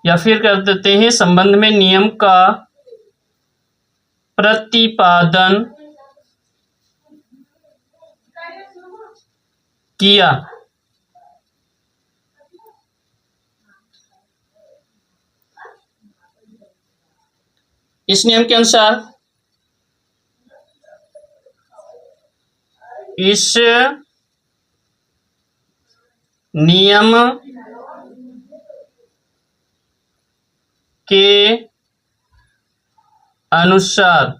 या फिर कर देते हैं संबंध में नियम का प्रतिपादन किया। इस नियम के अनुसार इस नियम के अनुसार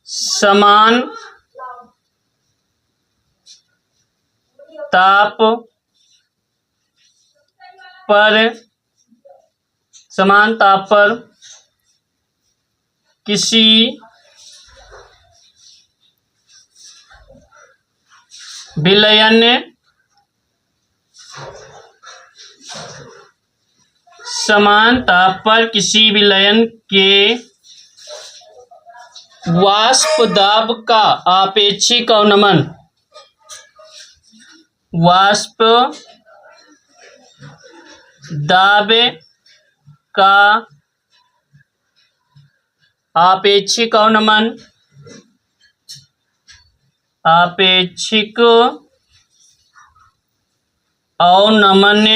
समान ताप पर किसी विलयन समान ताप पर किसी विलयन के वाष्प दाब का आपेक्षिक अवनमन, वाष्प दाब का आपेक्षिक अवनमन, आपेक्षिक अवनमन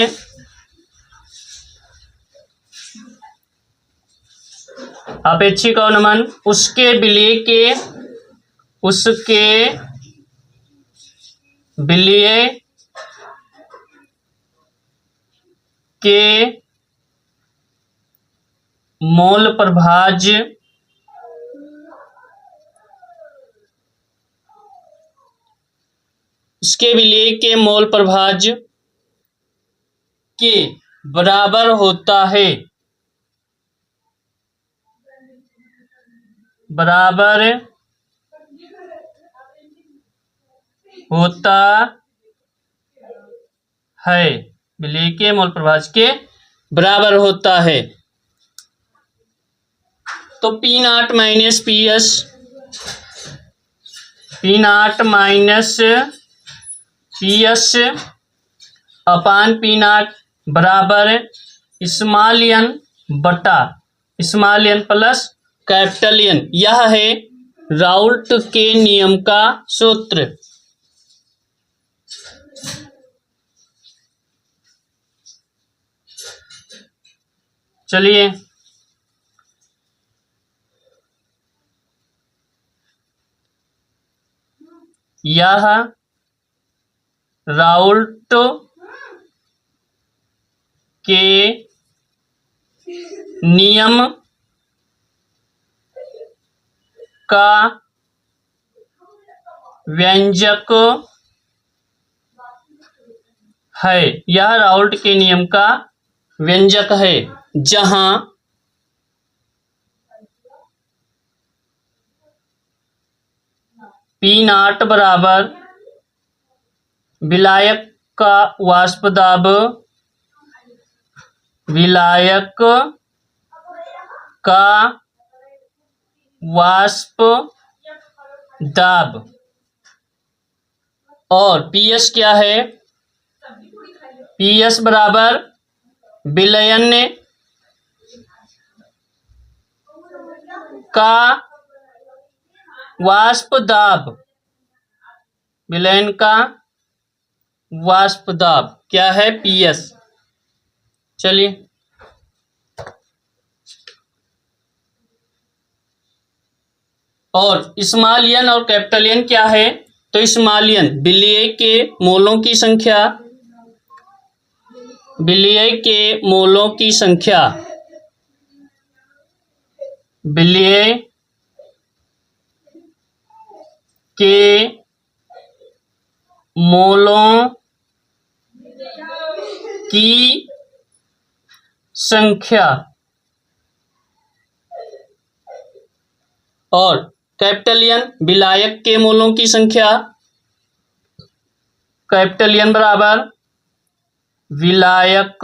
आपेक्षिक अवनमन उसके विलय के मोल प्रभाज्य के बराबर होता है, बराबर होता है, विलय के मोल प्रभाज्य के बराबर होता है। तो P0 minus PS, P0 minus PS अपान P0 बराबर स्मॉल n बटा small n plus capital N। यह है राउल्ट के नियम का सूत्र। चलिए यह राउल्ट के नियम का व्यंजक है, यह राउल्ट के नियम का व्यंजक है, जहां P0 बराबर विलायक का वाष्प दाब, विलायक का वाष्प दाब और PS क्या है, PS बराबर विलयन का वाष्प दाब, विलयन का वाष्प दाब क्या है, PS। चलिए और स्मॉल n और कैपिटल N क्या है, तो स्मॉल n विलय के मोलों की संख्या, विलय के मोलों की संख्या, विलय के मोलों की संख्या और कैपिटल N विलायक के मोलों की संख्या, कैपिटल N बराबर विलायक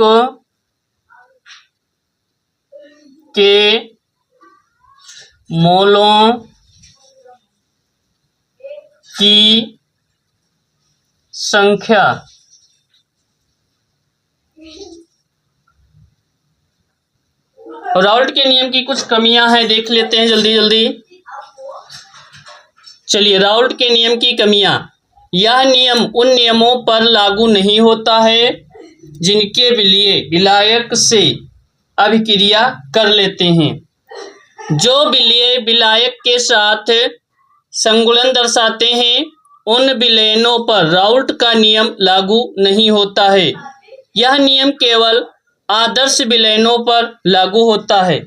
के मोलों की संख्या। राउल्ट के नियम की कुछ कमियां हैं, देख लेते हैं जल्दी जल्दी। चलिए राउल्ट के नियम की कमियां। यह नियम उन नियमों पर लागू नहीं होता है जिनके विलय विलायक से अभिक्रिया कर लेते हैं। जो विलय विलायक के साथ संगुलन दर्शाते हैं उन विलयनों पर राउल्ट का नियम लागू नहीं होता है। यह नियम केवल आदर्श विलयनों पर लागू होता है।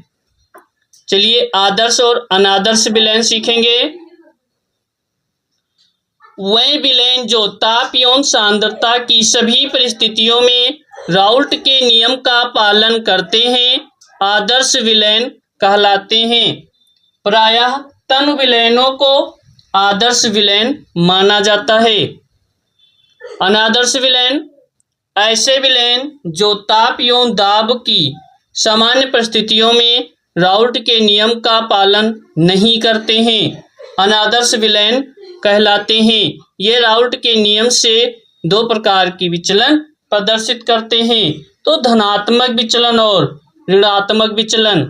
चलिए आदर्श और अनादर्श विलयन सीखेंगे। वह विलयन जो ताप एवं सांद्रता की सभी परिस्थितियों में राउल्ट के नियम का पालन करते हैं आदर्श विलयन कहलाते हैं। प्रायः तन विलयनों को आदर्श विलयन माना जाता है। अनादर्श विलयन ऐसे विलयन जो ताप एवं दाब की सामान्य परिस्थितियों में राउल्ट के नियम का पालन नहीं करते हैं, अनादर्श विलयन कहलाते हैं। ये राउल्ट के नियम से दो प्रकार की विचलन प्रदर्शित करते हैं, तो धनात्मक विचलन और ऋणात्मक विचलन।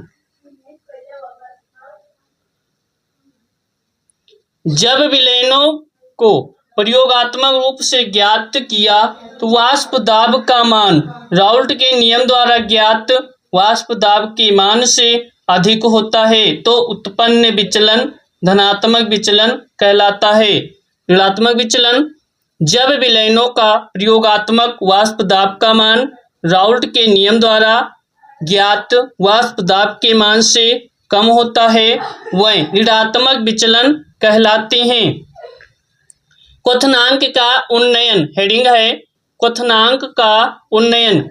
जब विलयनों को प्रयोगात्मक रूप से ज्ञात किया तो वाष्प दाब का मान राउल्ट के नियम द्वारा ज्ञात वाष्प दाब के मान से अधिक होता है, तो उत्पन्न विचलन धनात्मक विचलन कहलाता है। ऋणात्मक विचलन, जब विलयनों का प्रयोगात्मक वाष्प दाब का मान राउल्ट के नियम द्वारा ज्ञात वाष्प दाब के मान से कम होता है, वह ऋणात्मक विचलन कहलाते हैं। क्वथनांक का उन्नयन, हेडिंग है क्वथनांक का उन्नयन।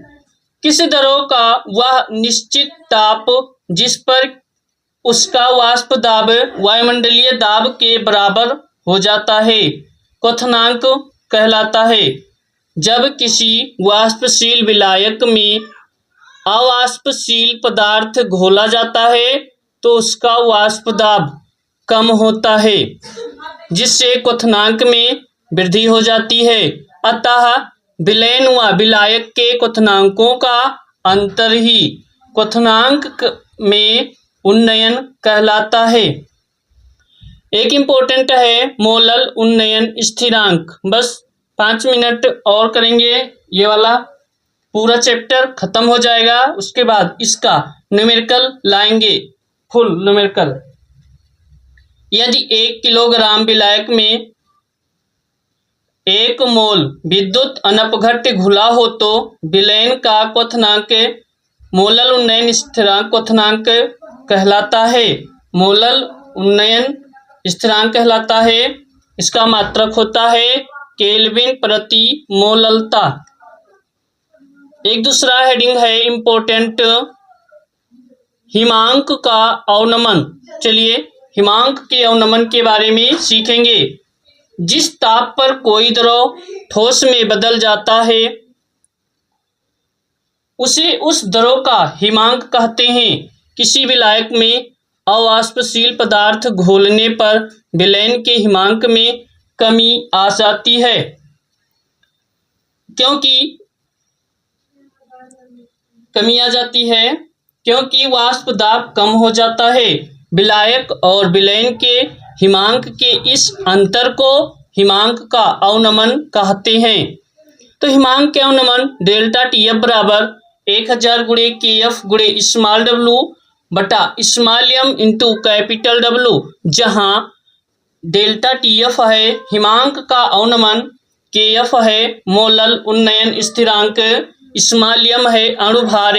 किसी द्रव का वह निश्चित ताप जिस पर उसका वाष्प दाब वायुमंडलीय दाब के बराबर हो जाता है, क्वथनांक कहलाता है। जब किसी वाष्पशील विलायक में अवाष्पशील पदार्थ घोला जाता है तो उसका वाष्प दाब कम होता है, जिससे क्वथनांक में वृद्धि हो जाती है। अतः विलयन व विलायक के क्वथनांकों का अंतर ही क्वथनांक में उन्नयन कहलाता है। एक इम्पोर्टेंट है मोलल उन्नयन स्थिरांक। बस 5 मिनट और करेंगे, ये वाला पूरा चैप्टर खत्म हो जाएगा। उसके बाद इसका न्यूमेरिकल लाएंगे, फुल न्यूमेरिकल। यदि 1 किलोग्राम विलायक में 1 मोल विद्युत अनपघट्य घुला हो तो विलयन का क्वथनांक मोलल उन्नयन स्थिरांक क्वथनांक कहलाता है। मोलल उन्नयन स्थिरांक कहलाता है। इसका मात्रक होता है केल्विन प्रति मोललता। एक दूसरा हेडिंग है इम्पोर्टेंट, हिमांक का अवनमन। चलिए हिमांक के अवनमन के बारे में सीखेंगे। जिस ताप पर कोई द्रव ठोस में बदल जाता है उसे उस द्रव का हिमांक कहते हैं। किसी विलायक में अवाष्पशील पदार्थ घोलने पर विलयन के हिमांक में कमी आ जाती है, क्योंकि वाष्प दाब कम हो जाता है। विलायक और विलयन के हिमांक के इस अंतर को हिमांक का अवनमन कहते हैं। तो हिमांक के अवनमन डेल्टा टीएफ बराबर 1000 गुणे केएफ गुणे स्मॉल डब्लू बटा small M into capital W, जहां डेल्टा टीएफ है हिमांक का अवनमन, केएफ है मोलल उन्नयन स्थिरांक, स्मॉल एम है अणु भार,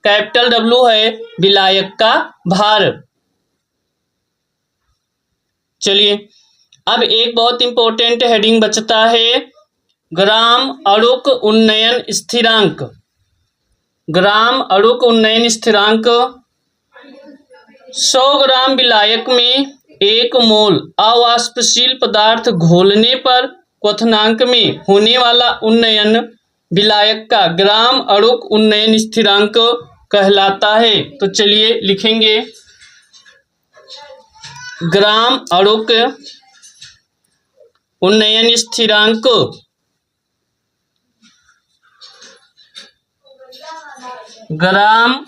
कैपिटल डब्लू है विलायक का भार। चलिए अब एक बहुत इंपॉर्टेंट हेडिंग बचता है ग्राम अणुक उन्नयन स्थिरांक। ग्राम अणुक उन्नयन स्थिरांक 100 ग्राम विलायक में 1 मोल अवाष्पशील पदार्थ घोलने पर क्वथनांक में होने वाला उन्नयन विलायक का ग्राम अणुक उन्नयन स्थिरांक कहलाता है। तो चलिए लिखेंगे ग्राम अणुक उन्नयन स्थिरांक ग्राम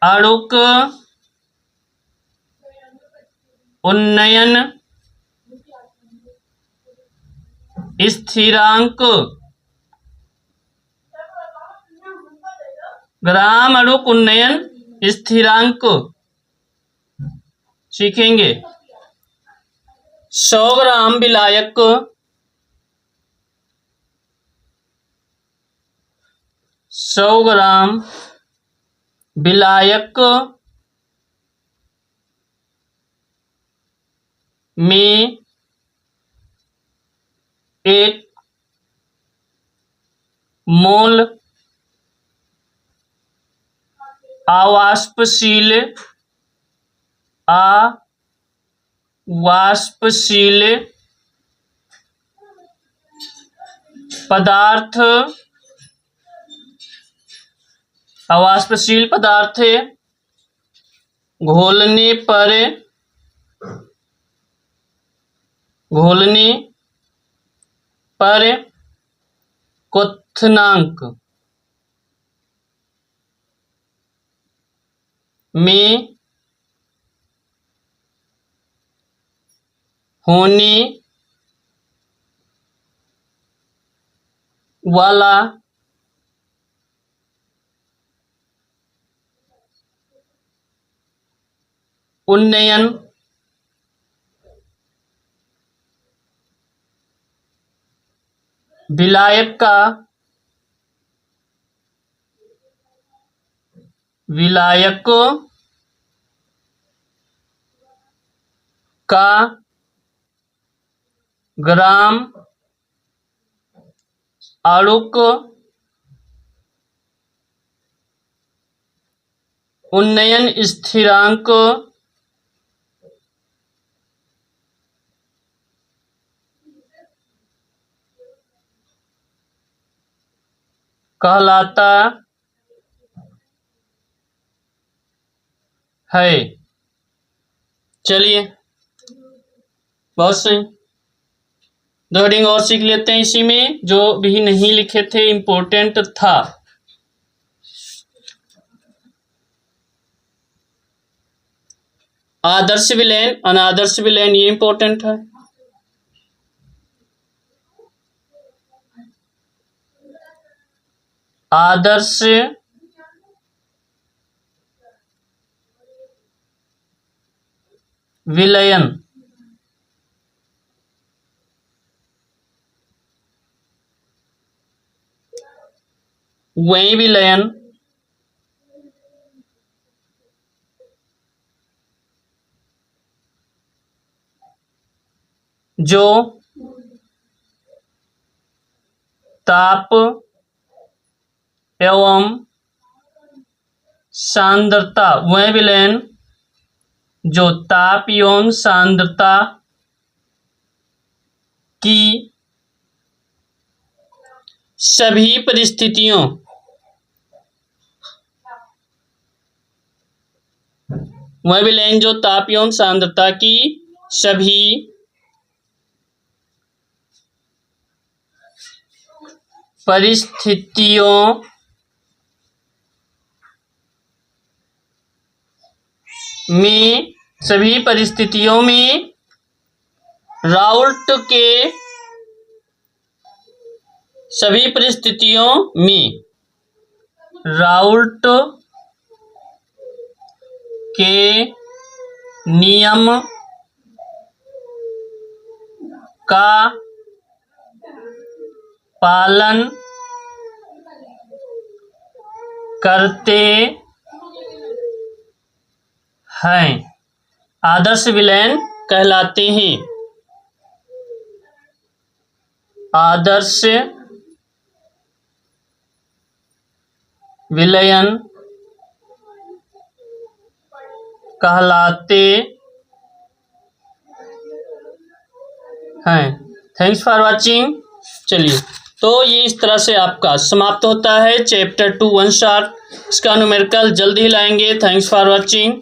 अणुक उन्नयन स्थिरांक, ग्राम अणुक उन्नयन स्थिरांक सीखेंगे। 100 ग्राम विलायक 100 ग्राम विलायक में 1 मोल अवाष्पशील पदार्थ घोलने पर क्वथनांक में होने वाला उन्नयन विलायक का ग्राम आलोक उन्नयन स्थिरांक कहलाता है। चलिए, बहुत सही। दो हेडिंग और सीख लेते हैं इसी में, जो भी नहीं लिखे थे, इम्पोर्टेंट था। आदर्श विलयन, अनादर्श विलयन, ये इम्पोर्टेंट है। आदर्श विलयन वही विलयन जो ताप एवं सांद्रता, वह विलयन जो ताप एवं सांद्रता की सभी परिस्थितियों वह विलयन जो ताप एवं सांद्रता की सभी परिस्थितियों में राउल्ट के सभी परिस्थितियों में राउल्ट के नियम का पालन करते हैं, आदर्श विलयन कहलाते हैं। आदर्श विलयन कहलाते हैं। Thanks for watching. चलिए, तो ये इस तरह से आपका समाप्त होता है चैप्टर 2 वन शॉट। इसका न्यूमेरिकल जल्द ही लाएंगे। Thanks for watching.